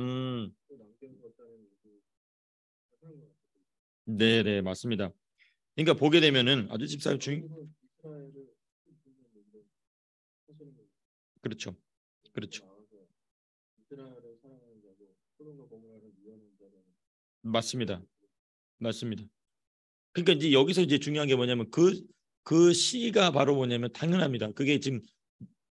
남겨두었다는 것이 그런 것 같아요. 네네, 맞습니다. 그러니까 보게 되면은 아주 집사님 이스라엘을 그렇죠. 이스라엘을 사랑하는 자고 소돔과 고모라를 미워하는 자는 맞습니다. 그러니까 이제 여기서 이제 중요한 게 뭐냐면 그 시가 바로 뭐냐면 당연합니다. 그게 지금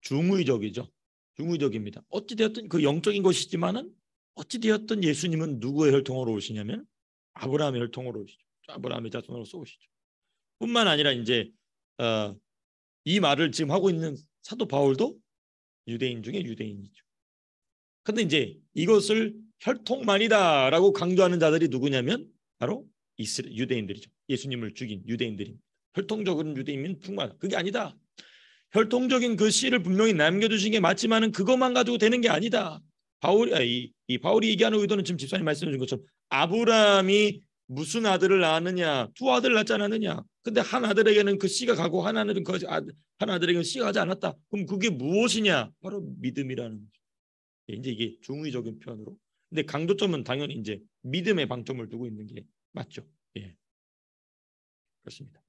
중의적이죠. 중의적입니다. 어찌되었든 그 영적인 것이지만은 어찌되었든 예수님은 누구의 혈통으로 오시냐면 아브라함의 혈통으로 오시죠. 아브라함의 자손으로서 오시죠. 뿐만 아니라 이제 이 말을 지금 하고 있는 사도 바울도 유대인 중에 유대인이죠. 근데 이제 이것을 혈통만이다라고 강조하는 자들이 누구냐면 바로 유대인들이죠. 예수님을 죽인 유대인들입니다. 혈통적인 유대인은 풍만 그게 아니다. 혈통적인 그 씨를 분명히 남겨두신 게 맞지만은 그것만 가지고 되는 게 아니다. 이 바울이 얘기하는 의도는 지금 집사님 말씀해 준 것처럼 아브라함이 무슨 아들을 낳았느냐? 두 아들을 낳지 않았느냐? 근데 한 아들에게는 그 씨가 가고 한 아들에게는 씨가 가지 않았다. 그럼 그게 무엇이냐? 바로 믿음이라는 거죠. 이제 이게 중의적인 표현으로. 근데 강조점은 당연히 이제 믿음에 방점을 두고 있는 게 맞죠. 예, 그렇습니다.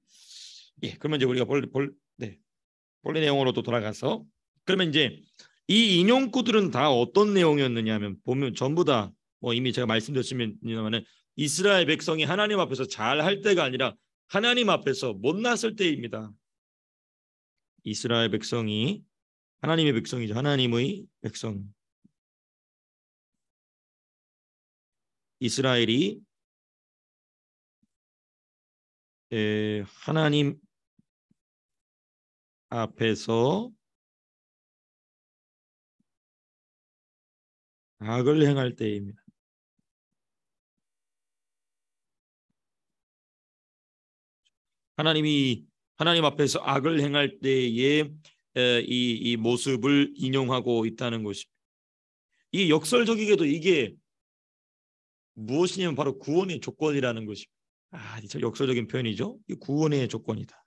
예, 그러면 이제 우리가 본래 내용으로 또 돌아가서 그러면 이제 이 인용구들은 다 어떤 내용이었느냐면 보면 전부 다 뭐 이미 제가 말씀드렸습니다만은 이스라엘 백성이 하나님 앞에서 잘 할 때가 아니라 하나님 앞에서 못났을 때입니다. 이스라엘 백성이 하나님의 백성이죠. 하나님의 백성. 이스라엘이 하나님 앞에서 악을 행할 때입니다. 하나님 앞에서 악을 행할 때의 이 모습을 인용하고 있다는 것입니다. 이 역설적이게도 이게 무엇이냐면 바로 구원의 조건이라는 것입니다. 진짜 역설적인 표현이죠. 이 구원의 조건이다.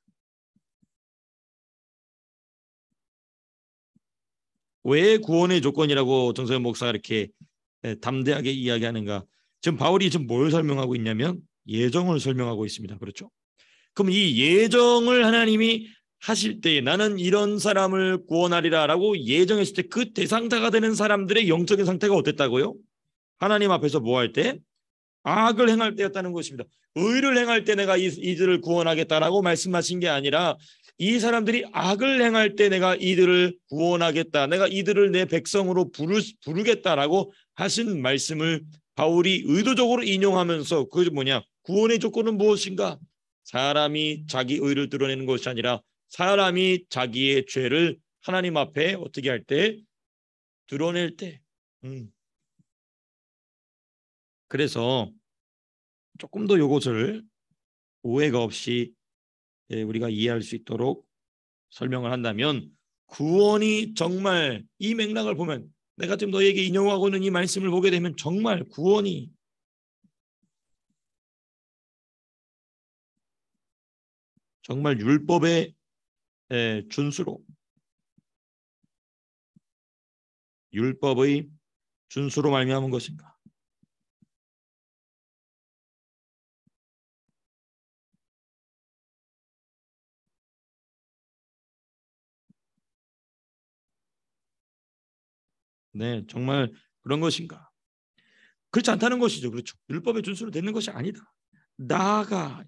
왜 구원의 조건이라고 정서연 목사가 이렇게 담대하게 이야기하는가? 지금 바울이 지금 뭘 설명하고 있냐면 예정을 설명하고 있습니다. 그렇죠? 그럼 이 예정을 하나님이 하실 때 나는 이런 사람을 구원하리라라고 예정했을 때 그 대상자가 되는 사람들의 영적인 상태가 어땠다고요? 하나님 앞에서 뭐 할 때? 악을 행할 때였다는 것입니다. 의를 행할 때 내가 이들을 구원하겠다라고 말씀하신 게 아니라 이 사람들이 악을 행할 때 내가 이들을 구원하겠다. 내가 이들을 내 백성으로 부르겠다라고 하신 말씀을 바울이 의도적으로 인용하면서 그게 뭐냐? 구원의 조건은 무엇인가? 사람이 자기 의를 드러내는 것이 아니라 사람이 자기의 죄를 하나님 앞에 어떻게 할 때? 드러낼 때. 그래서 조금 더 이것을 오해가 없이 우리가 이해할 수 있도록 설명을 한다면 구원이 정말 이 맥락을 보면 내가 지금 너에게 인용하고 있는 이 말씀을 보게 되면 정말 구원이 정말 율법의 준수로 율법의 준수로 말미암은 것인가? 네, 정말 그런 것인가? 그렇지 않다는 것이죠. 그렇죠. 율법의 준수로 되는 것이 아니다. 나아가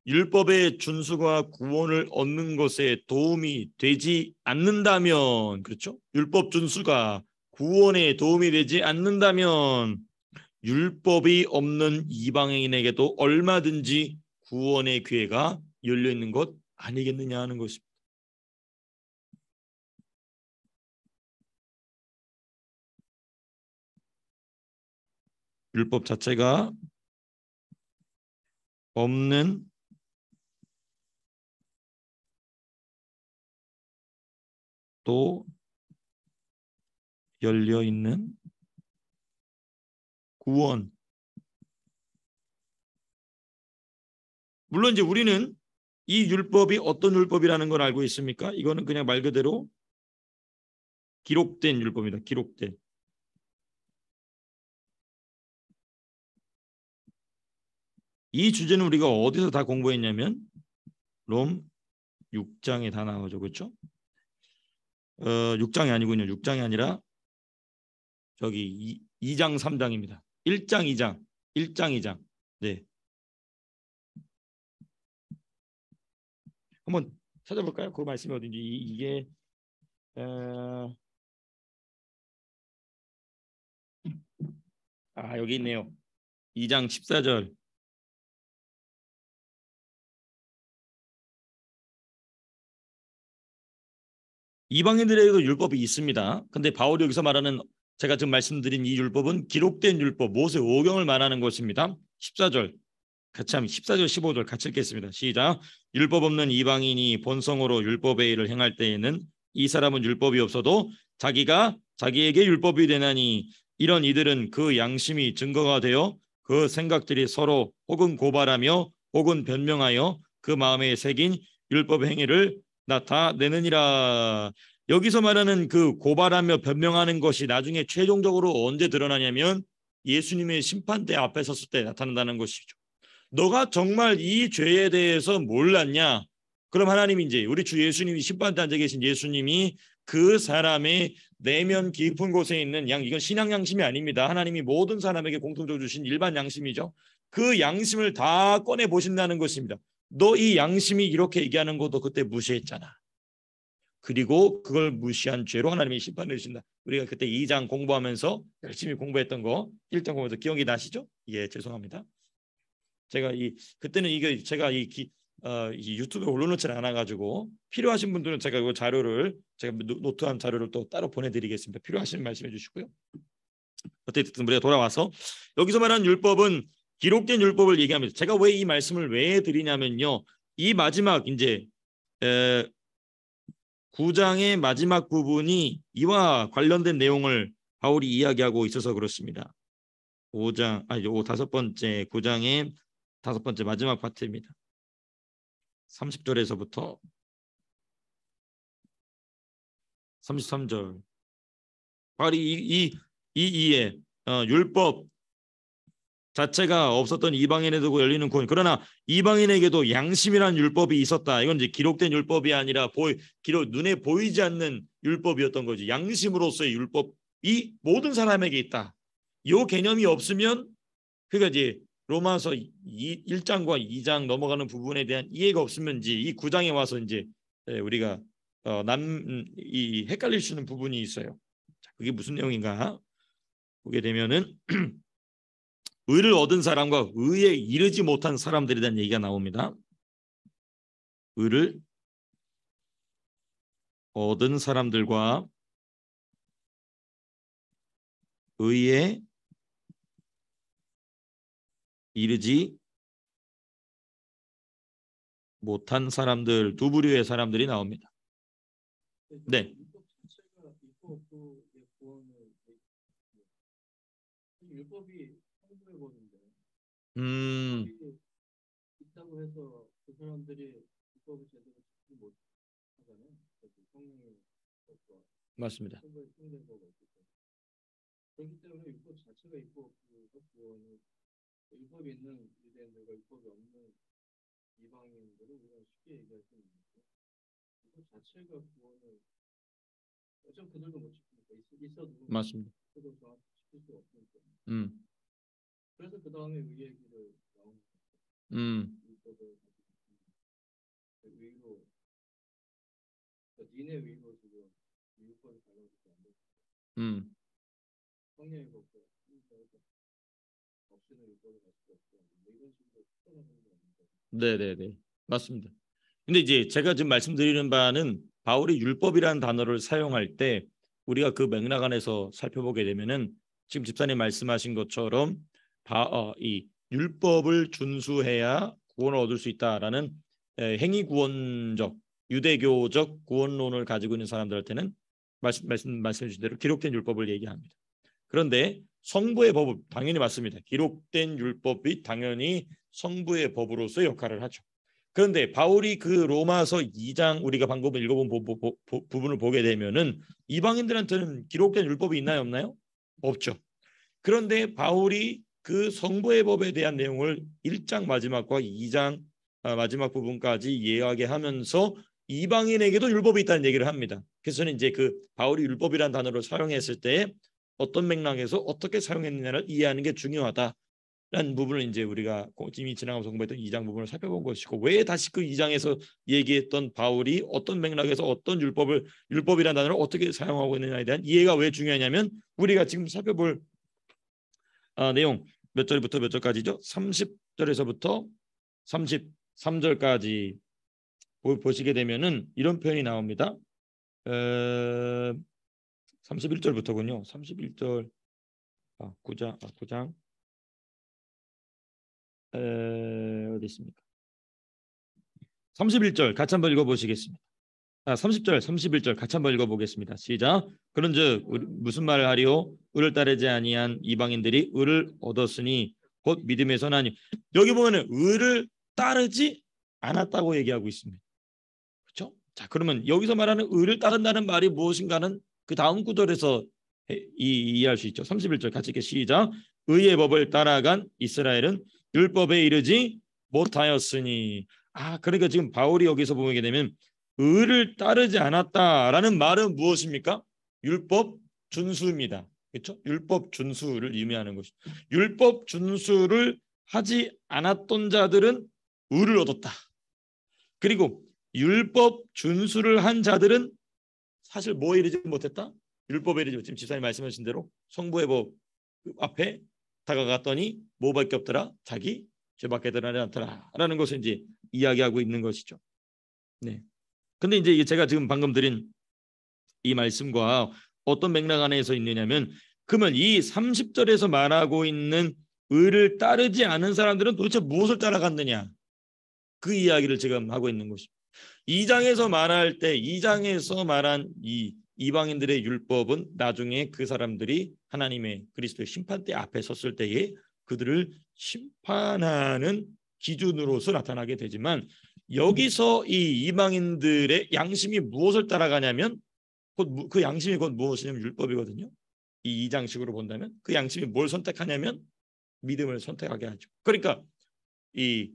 율법의 준수가 구원을 얻는 것에 도움이 되지 않는다면, 그렇죠? 율법 준수가 구원에 도움이 되지 않는다면 율법이 없는 이방인에게도 얼마든지 구원의 기회가 열려 있는 것 아니겠느냐 하는 것입니다. 율법 자체가 없는 또 열려 있는 구원. 물론 이제 우리는 이 율법이 어떤 율법이라는 걸 알고 있습니까? 이거는 그냥 말 그대로 기록된 율법입니다. 기록된. 이 주제는 우리가 어디서 다 공부했냐면 롬 6장에 다 나오죠. 그렇죠? 6장이 아니군요. 6장이 아니라 저기 2장 3장입니다. 1장 2장. 1장 2장. 네. 한번 찾아볼까요? 그 말씀이 어딘지. 이게 여기 있네요. 2장 14절. 이방인들에게도 율법이 있습니다. 근데 바울이 여기서 말하는 제가 지금 말씀드린 이 율법은 기록된 율법, 모세 오경을 말하는 것입니다. 14절 같이 하면 14절 15절 같이 읽겠습니다. 시작. 율법 없는 이방인이 본성으로 율법의 일을 행할 때에는 이 사람은 율법이 없어도 자기가 자기에게 율법이 되나니 이런 이들은 그 양심이 증거가 되어 그 생각들이 서로 혹은 고발하며 혹은 변명하여 그 마음에 새긴 율법 행위를 나타내느니라. 여기서 말하는 그 고발하며 변명하는 것이 나중에 최종적으로 언제 드러나냐면 예수님의 심판대 앞에 섰을 때 나타난다는 것이죠. 너가 정말 이 죄에 대해서 몰랐냐? 그럼 하나님이 이제 우리 주 예수님이 심판대 앉아 계신 예수님이 그 사람의 내면 깊은 곳에 있는 이건 신앙 양심이 아닙니다. 하나님이 모든 사람에게 공통적으로 주신 일반 양심이죠. 그 양심을 다 꺼내 보신다는 것입니다. 너 이 양심이 이렇게 얘기하는 것도 그때 무시했잖아. 그리고 그걸 무시한 죄로 하나님이 심판을 주신다. 우리가 그때 2장 공부하면서 열심히 공부했던 거 1장 공부해서 기억이 나시죠? 예, 죄송합니다. 제가 그때는 이게 제가 이 유튜브에 올려놓지는 않아가지고 필요하신 분들은 제가 이 자료를 제가 노트한 자료를 또 따로 보내드리겠습니다. 필요하시면 말씀해 주시고요. 어쨌든 우리가 돌아와서 여기서 말하는 율법은 기록된 율법을 얘기합니다. 제가 왜 이 말씀을 왜 드리냐면요, 이 마지막 이제 9장의 마지막 부분이 이와 관련된 내용을 바울이 이야기하고 있어서 그렇습니다. 5장 다섯 번째 9장의 다섯 번째 마지막 파트입니다. 30절에서부터 33절. 바울이 이에 율법 자체가 없었던 이방인에 두고 열리는 구원. 그러나 이방인에게도 양심이란 율법이 있었다. 이건 이제 기록된 율법이 아니라 눈에 보이지 않는 율법이었던 거지. 양심으로서의 율법이 모든 사람에게 있다. 이 개념이 없으면 그러니까 이제 로마서 1장과 2장 넘어가는 부분에 대한 이해가 없으면 이제 이 9장에 와서 이제 우리가 헷갈릴 수 있는 부분이 있어요. 자, 그게 무슨 내용인가 보게 되면은 의를 얻은 사람과 의에 이르지 못한 사람들에 대한 얘기가 나옵니다. 의를 얻은 사람들과 의에 이르지 못한 사람들, 두 부류의 사람들이 나옵니다. 네. 율법이 성부의 법인데 있다고 해서 그 사람들이 율법을 제대로 지키지 못하잖아요. 성령의 법과 맞습니다. 성부의 법이 있기 때문에 그렇기 때문에 율법 자체가 있고 그 구원을 율법이 있는 유대인들과 율법이 없는 이방인들을 우리가 쉽게 얘기할 수 있는데 율법 자체가 구원을 어차피 그들도 못 지키니까 있어도 맞습니다. 그들도 정확히 지킬 수 없으니까 그래서 그 다음에 의의 길을 나오는 율법을 의로 그러니까 니네 의로 지금 율법을 달라지지 않는 성령의 법과 없이는 율법을 갈 수 없고 이런 식으로 표현하는 거 아닌가? 네네네, 맞습니다. 근데 이제 제가 지금 말씀드리는 바는 바울이 율법이라는 단어를 사용할 때 우리가 그 맥락 안에서 살펴보게 되면은 지금 집사님 말씀하신 것처럼 이 율법을 준수해야 구원을 얻을 수 있다라는 행위 구원적 유대교적 구원론을 가지고 있는 사람들한테는 말씀해 주신 대로 기록된 율법을 얘기합니다. 그런데 성부의 법은 당연히 맞습니다. 기록된 율법이 당연히 성부의 법으로서 역할을 하죠. 그런데 바울이 그 로마서 2장 우리가 방금 읽어본 부분을 보게 되면은 이방인들한테는 기록된 율법이 있나요, 없나요? 없죠. 그런데 바울이 그 성부의 법에 대한 내용을 1장 마지막과 2장 마지막 부분까지 이야기하면서 이방인에게도 율법이 있다는 얘기를 합니다. 그래서 저는 이제 그 바울이 율법이라는 단어를 사용했을 때 어떤 맥락에서 어떻게 사용했느냐를 이해하는 게 중요하다라는 부분을 이제 우리가 이미 지나가면서 공부했던 2장 부분을 살펴본 것이고, 왜 다시 그 2장에서 얘기했던 바울이 어떤 맥락에서 어떤 율법이라는 단어를 어떻게 사용하고 있느냐에 대한 이해가 왜 중요하냐면 우리가 지금 살펴볼 내용 몇 절부터 몇 절까지죠? 30절에서부터 33절까지 보시게 되면은 이런 표현이 나옵니다. 31절부터군요. 31절 9장 어디 있습니까? 31절 같이 한번 읽어보시겠습니다. 30절 31절 같이 한번 읽어보겠습니다. 시작. 그런즉 무슨 말을 하리요? 의를 따르지 아니한 이방인들이 의를 얻었으니 곧 믿음에서 나니. 여기 보면은 의를 따르지 않았다고 얘기하고 있습니다. 그렇죠? 자, 그러면 여기서 말하는 의를 따른다는 말이 무엇인가는 그 다음 구절에서 이해할 수 있죠. 31절 같이 읽게 시작. 의의 법을 따라간 이스라엘은 율법에 이르지 못하였으니. 그러니까 지금 바울이 여기서 보게 되면 의를 따르지 않았다라는 말은 무엇입니까? 율법 준수입니다. 그렇죠? 율법 준수를 의미하는 것이죠. 율법 준수를 하지 않았던 자들은 의를 얻었다. 그리고 율법 준수를 한 자들은 사실 뭐에 이르지 못했다? 율법에 이르지 못했다. 지금 집사님 말씀하신 대로 성부의 법 앞에 다가갔더니 뭐밖에 없더라? 자기 죄밖에 드러나지 않더라 라는 것을 이제 이야기하고 있는 것이죠. 네. 근데 이제 제가 지금 방금 드린 이 말씀과 어떤 맥락 안에서 있느냐면, 그러면 이 30절에서 말하고 있는 의를 따르지 않은 사람들은 도대체 무엇을 따라갔느냐, 그 이야기를 지금 하고 있는 것입니다. 2장에서 말할 때 2장에서 말한 이 이방인들의 율법은 나중에 그 사람들이 하나님의 그리스도의 심판대 앞에 섰을 때에 그들을 심판하는 기준으로서 나타나게 되지만, 여기서 이 이방인들의 양심이 무엇을 따라가냐면 그 양심이 곧 무엇이냐면 율법이거든요. 이 2장식으로 본다면 그 양심이 뭘 선택하냐면 믿음을 선택하게 하죠. 그러니까 이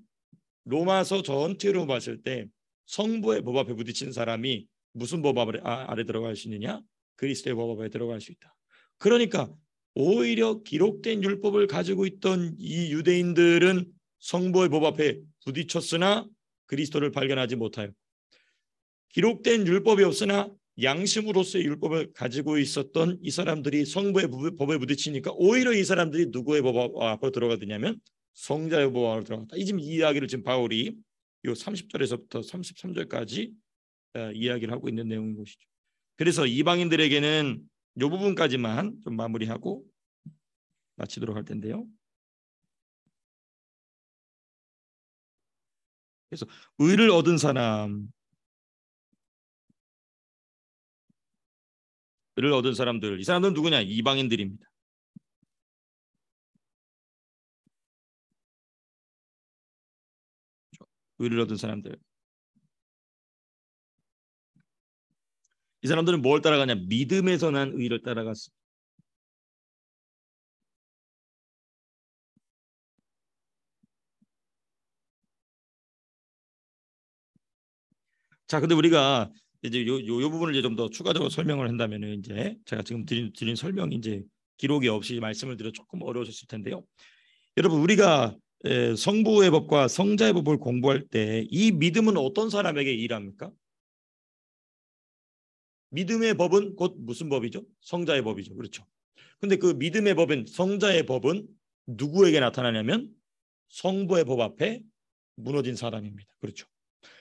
로마서 전체로 봤을 때 성부의 법 앞에 부딪힌 사람이 무슨 법 아래 들어갈 수 있느냐? 그리스도의 법 앞에 들어갈 수 있다. 그러니까 오히려 기록된 율법을 가지고 있던 이 유대인들은 성부의 법 앞에 부딪혔으나 그리스도를 발견하지 못하여, 기록된 율법이 없으나 양심으로서의 율법을 가지고 있었던 이 사람들이 성부의 법에 부딪히니까 오히려 이 사람들이 누구의 법 앞으로 들어가느냐면 성자의 법 앞으로 들어갔다. 이 이야기를 지금 바울이 이 30절에서부터 33절까지 이야기를 하고 있는 내용인 것이죠. 그래서 이방인들에게는 이 부분까지만 좀 마무리하고 마치도록 할 텐데요. 그래서 의를 얻은 사람, 의를 얻은 사람들, 이 사람들은 누구냐? 이방인들입니다. 의를 얻은 사람들, 이 사람들은 뭘 따라가냐? 믿음에서 난 의를 따라갔습니다. 자, 근데 우리가 이제 요 부분을 이제 좀 더 추가적으로 설명을 한다면은, 이제 제가 지금 드린 설명이 이제 기록이 없이 말씀을 드려 조금 어려우셨을 텐데요. 여러분, 우리가 성부의 법과 성자의 법을 공부할 때 이 믿음은 어떤 사람에게 일합니까? 믿음의 법은 곧 무슨 법이죠? 성자의 법이죠. 그렇죠. 근데 그 믿음의 법인 성자의 법은 누구에게 나타나냐면 성부의 법 앞에 무너진 사람입니다. 그렇죠.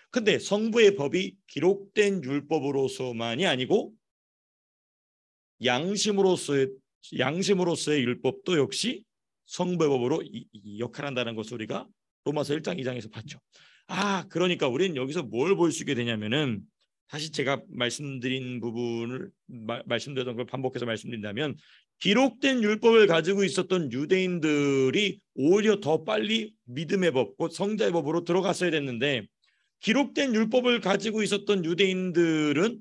근데 성부의 법이 기록된 율법으로서만이 아니고 양심으로서의 율법도 역시 성부의 법으로 역할한다는 것을 우리가 로마서 1장 2장에서 봤죠. 그러니까 우리는 여기서 뭘 볼 수 있게 되냐면은, 다시 제가 말씀드린 부분을 말씀드렸던 걸 반복해서 말씀드린다면, 기록된 율법을 가지고 있었던 유대인들이 오히려 더 빨리 믿음의 법, 곧 성자의 법으로 들어갔어야 됐는데, 기록된 율법을 가지고 있었던 유대인들은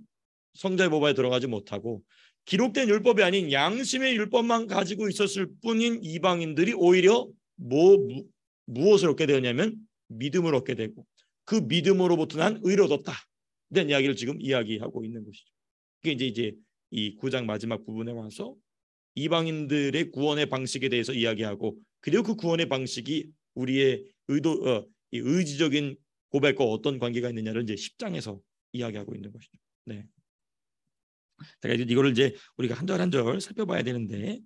성자의 법에 들어가지 못하고 기록된 율법이 아닌 양심의 율법만 가지고 있었을 뿐인 이방인들이 오히려 무엇을 얻게 되었냐면 믿음을 얻게 되고, 그 믿음으로부터 난 의를 얻었다 이런 이야기를 지금 이야기하고 있는 것이죠. 그게 이제 이 9장 마지막 부분에 와서 이방인들의 구원의 방식에 대해서 이야기하고, 그리고 그 구원의 방식이 우리의 이 의지적인 고백과 어떤 관계가 있느냐를 이제 10장에서 이야기하고 있는 것이죠. 네. 제가 이거를 이제 우리가 한 절 한 절 살펴봐야 되는데,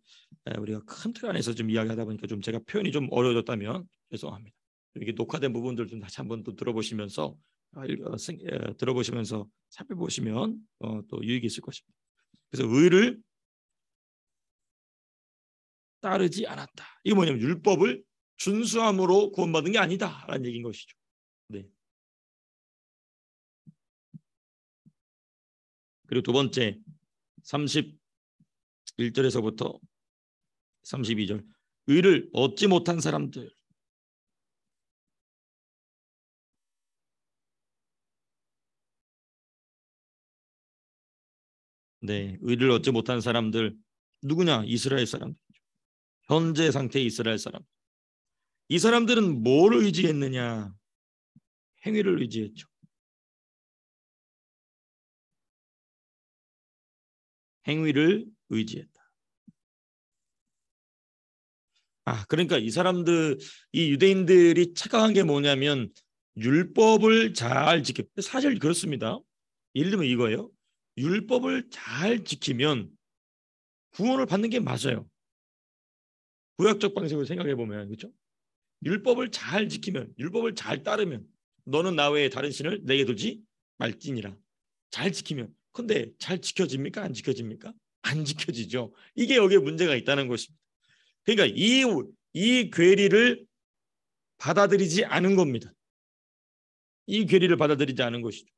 우리가 큰 틀 안에서 좀 이야기하다 보니까 좀 제가 표현이 좀 어려워졌다면 죄송합니다. 이렇게 녹화된 부분들 좀 다시 한번 또 들어보시면서 들어보시면서 살펴보시면 또 유익이 있을 것입니다. 그래서 의를 따르지 않았다. 이게 뭐냐면 율법을 준수함으로 구원받은 게 아니다라는 얘기인 것이죠. 네. 그리고 두 번째 31절에서부터 32절 의를 얻지 못한 사람들. 네, 의를 얻지 못한 사람들 누구냐? 이스라엘 사람들. 현재 상태의 이스라엘 사람. 이 사람들은 뭘 의지했느냐? 행위를 의지했죠. 행위를 의지했다. 그러니까 이 사람들, 이 유대인들이 착각한 게 뭐냐면 율법을 잘 지켜. 사실 그렇습니다. 예를 들면 이거예요. 율법을 잘 지키면 구원을 받는 게 맞아요. 구약적 방식으로 생각해 보면 그렇죠? 율법을 잘 지키면, 율법을 잘 따르면 너는 나 외에 다른 신을 내게 두지 말지니라. 잘 지키면. 근데 잘 지켜집니까? 안 지켜집니까? 안 지켜지죠. 이게 여기에 문제가 있다는 것입니다. 그러니까 이 괴리를 받아들이지 않은 겁니다. 이 괴리를 받아들이지 않은 것이죠.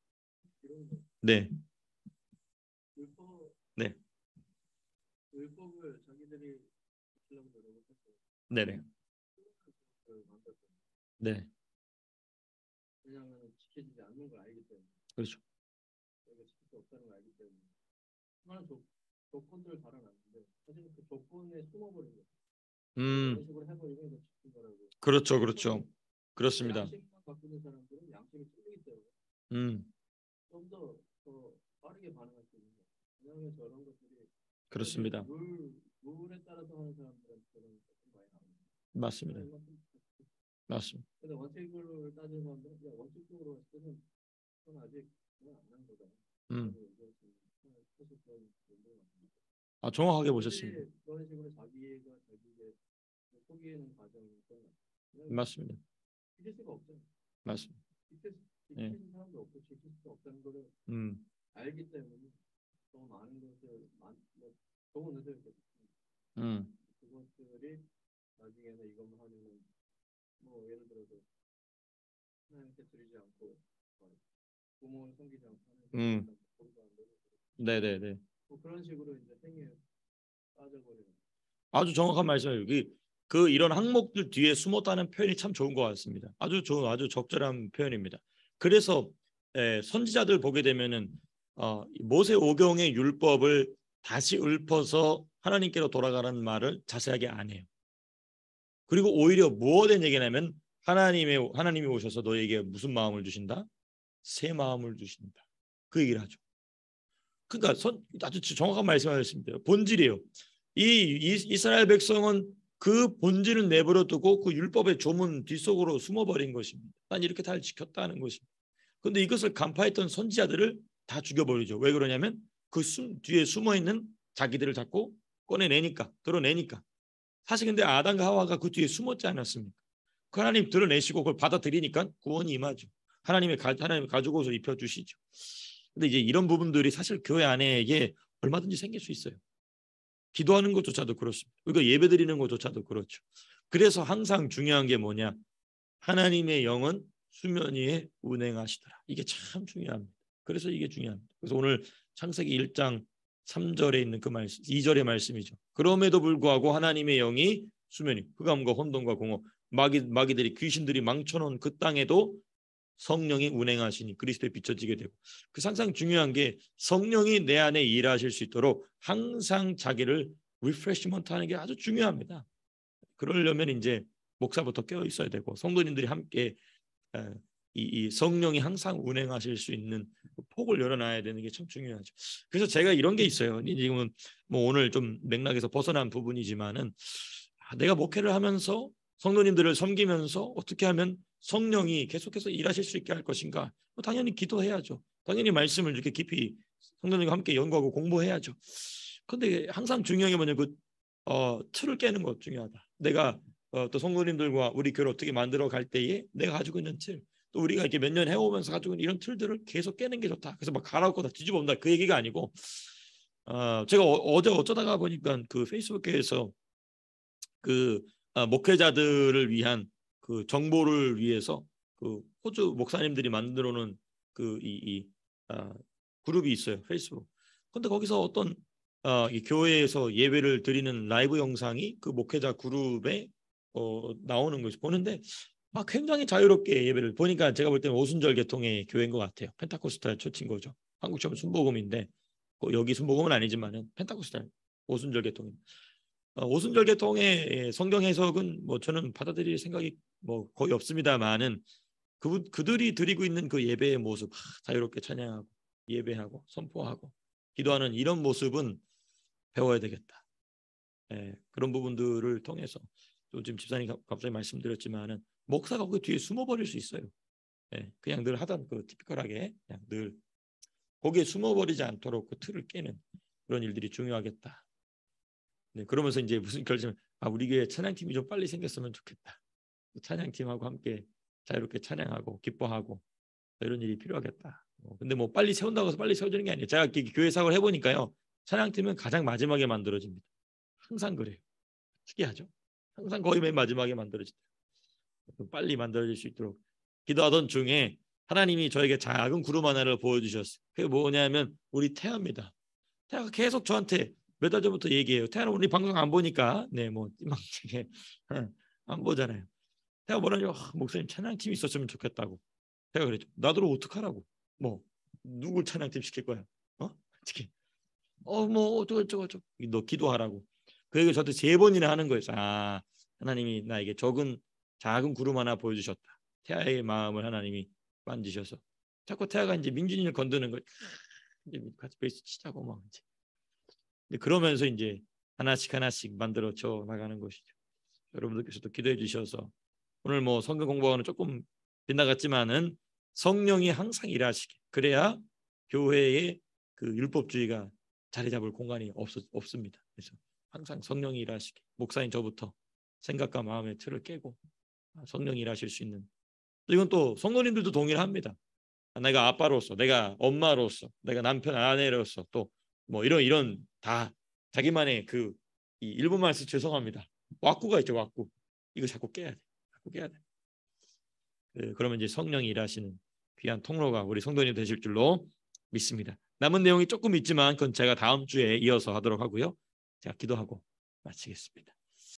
네. 네. 율법을 자기들이 지키려고 노력했어요. 네네. 네. 왜냐하면 지켜지지 않는 걸 알기 때문에. 그렇죠. 지킬 수 없다는 걸 알기 때문에. 수많은 조건들을 달아놨는데 사실은 그 조건에 숨어버린 거예요. 이런 식으로 해버리고 이거 지킨 거라고. 그렇죠, 그렇죠. 그렇습니다. 양식만 갖고 있는 사람들은 양식이 틀리기 때문에 좀 더 빠르게 반응할 수 있는 거예요. 왜냐하면 저런 것들이 그렇습니다. 룰에 따라서 하는 사람들은 그런 것들이 많이 나옵니다. 맞습니다. 맞습니다. 근데 원칙을 따지는 사람들은 원칙적으로 봤을 때는 그건 아직 안난 거잖아요. 정확하게 보셨습니다. 그런 식으로 자기가 자기의 속이는 과정이 맞습니다. 지킬 수가 없잖아요. 맞습니다. 지키는 사람도 없고 지킬 수가 없다는 거를 알기 때문에 더 많은 것을 좋은 의도를 그것들이 나중에는 이것만 하면은 예를 들어서 하나님께 드리지 않고 부모를 섬기지 않고 네네네. 그런 식으로 이제 행위에 빠져버리는. 아주 정확한 말씀이에요. 이런 항목들 뒤에 숨었다는 표현이 참 좋은 것 같습니다. 아주 적절한 표현입니다. 그래서 선지자들 보게 되면은 모세 오경의 율법을 다시 읊어서 하나님께로 돌아가라는 말을 자세하게 안 해요. 그리고 오히려 무엇에 얘기냐면 하나님이 오셔서 너에게 무슨 마음을 주신다? 새 마음을 주신다. 그 얘기를 하죠. 그러니까 아주 정확한 말씀하셨습니다. 본질이에요. 이스라엘 백성은 그 본질을 내버려 두고 그 율법의 조문 뒷속으로 숨어버린 것입니다. 난 이렇게 잘 지켰다는 것입니다. 그런데 이것을 간파했던 선지자들을 다 죽여버리죠. 왜 그러냐면 그 뒤에 숨어있는 자기들을 자꾸 드러내니까. 사실 근데 아담과 하와가 그 뒤에 숨었지 않았습니까? 그 하나님 드러내시고 그걸 받아들이니까 구원이 임하죠. 하나님 가죽 옷을 입혀주시죠. 근데 이제 이런 부분들이 사실 교회 안에 이게 얼마든지 생길 수 있어요. 기도하는 것조차도 그렇습니다. 우리가 예배드리는 것조차도 그렇죠. 그래서 항상 중요한 게 뭐냐? 하나님의 영은 수면 위에 운행하시더라. 이게 참 중요합니다. 그래서 이게 중요합니다. 그래서 오늘 창세기 1장 3절에 있는 그 말씀, 2절의 말씀이죠. 그럼에도 불구하고 하나님의 영이 수면이 흑암과 혼돈과 공허, 마귀들이 귀신들이 망쳐놓은 그 땅에도 성령이 운행하시니 그리스도에 비춰지게 되고, 그 항상 중요한 게 성령이 내 안에 일하실 수 있도록 항상 자기를 리프레시먼트 하는 게 아주 중요합니다. 그러려면 이제 목사부터 깨어 있어야 되고 성도님들이 함께 이 성령이 항상 운행하실 수 있는 폭을 열어놔야 되는 게 참 중요하죠. 그래서 제가 이런 게 있어요. 지금은 오늘 좀 맥락에서 벗어난 부분이지만은 내가 목회를 하면서 성도님들을 섬기면서 어떻게 하면 성령이 계속해서 일하실 수 있게 할 것인가? 당연히 기도해야죠. 당연히 말씀을 이렇게 깊이 성도님과 함께 연구하고 공부해야죠. 그런데 항상 중요한 게 뭐냐, 틀을 깨는 것 중요하다. 내가 또 성도님들과 우리 교회를 어떻게 만들어 갈 때에 내가 가지고 있는 틀, 또 우리가 이렇게 몇 년 해오면서 가지고 있는 이런 틀들을 계속 깨는 게 좋다. 그래서 막 갈아엎고 다 뒤집어 엎는다 그 얘기가 아니고 제가 어제 어쩌다가 보니까 그 페이스북에서 그 목회자들을 위한 그 정보를 위해서 그 호주 목사님들이 만들어 놓은 그 그룹이 있어요. 페이스북. 근데 거기서 어떤 이 교회에서 예배를 드리는 라이브 영상이 그 목회자 그룹에 나오는 것이 보는데 굉장히 자유롭게 예배를 보니까 제가 볼 때는 오순절 계통의 교회인 것 같아요. 펜타코스탈 처치인 거죠. 한국처럼 순복음인데 여기 순복음은 아니지만은 펜타코스탈 오순절 계통인. 오순절 계통의 성경 해석은 뭐 저는 받아들일 생각이 뭐 거의 없습니다만은 그들이 드리고 있는 그 예배의 모습 자유롭게 찬양하고 예배하고 선포하고 기도하는 이런 모습은 배워야 되겠다. 그런 부분들을 통해서 또 지금 집사님 갑자기 말씀드렸지만은 목사가 그 뒤에 숨어버릴 수 있어요. 그냥 늘 하던 그 티피컬하게 그냥 늘 거기에 숨어버리지 않도록 그 틀을 깨는 그런 일들이 중요하겠다. 그러면서 이제 무슨 결정? 우리 교회 찬양팀이 좀 빨리 생겼으면 좋겠다. 찬양팀하고 함께 자유롭게 찬양하고 기뻐하고 이런 일이 필요하겠다. 근데 뭐 빨리 세운다고 해서 빨리 세워지는 게 아니에요. 제가 교회 사역을 해보니까요. 찬양팀은 가장 마지막에 만들어집니다. 항상 그래요. 특이하죠. 항상 거의 맨 마지막에 만들어진다. 빨리 만들어질 수 있도록 기도하던 중에 하나님이 저에게 작은 구름 하나를 보여주셨어요. 그게 뭐냐면 우리 태아입니다. 태아가 계속 저한테 몇 달 전부터 얘기해요. 태아는 우리 방송 안 보니까 뭐 희망지게 안 보잖아요. 태아가 뭐라냐고 목사님 찬양팀 있었으면 좋겠다고. 태아가 그랬죠. 나도 어떡하라고. 뭐 누굴 찬양팀 시킬 거야. 어떻게? 뭐 어쩌고 너 기도하라고. 그 얘기 저한테 3번이나 하는 거예요. 하나님이 나에게 작은 구름 하나 보여주셨다. 태아의 마음을 하나님이 만지셔서 자꾸 태아가 이제 민준이를 건드는 거예요. 이제 같이 베이스 치자고 막 이제. 그러면서 이제 하나씩 만들어져 나가는 것이죠. 여러분들께서도 기도해 주셔서 오늘 뭐 성경 공부하고는 조금 빗나갔지만은 성령이 항상 일하시게 그래야 교회의 그 율법주의가 자리 잡을 공간이 없습니다. 그래서 항상 성령이 일하시게 목사인 저부터 생각과 마음의 틀을 깨고 성령이 일하실 수 있는 이건 또 성도님들도 동의를 합니다. 내가 아빠로서 내가 엄마로서 내가 남편 아내로서 또 뭐 이런 다 자기만의 이 일본말 써서 죄송합니다. 왁구가 있죠. 왁구 이거 자꾸 깨야 돼. 그러면 이제 성령이 일하시는 귀한 통로가 우리 성도님 되실 줄로 믿습니다. 남은 내용이 조금 있지만 그건 제가 다음 주에 이어서 하도록 하고요. 제가 기도하고 마치겠습니다.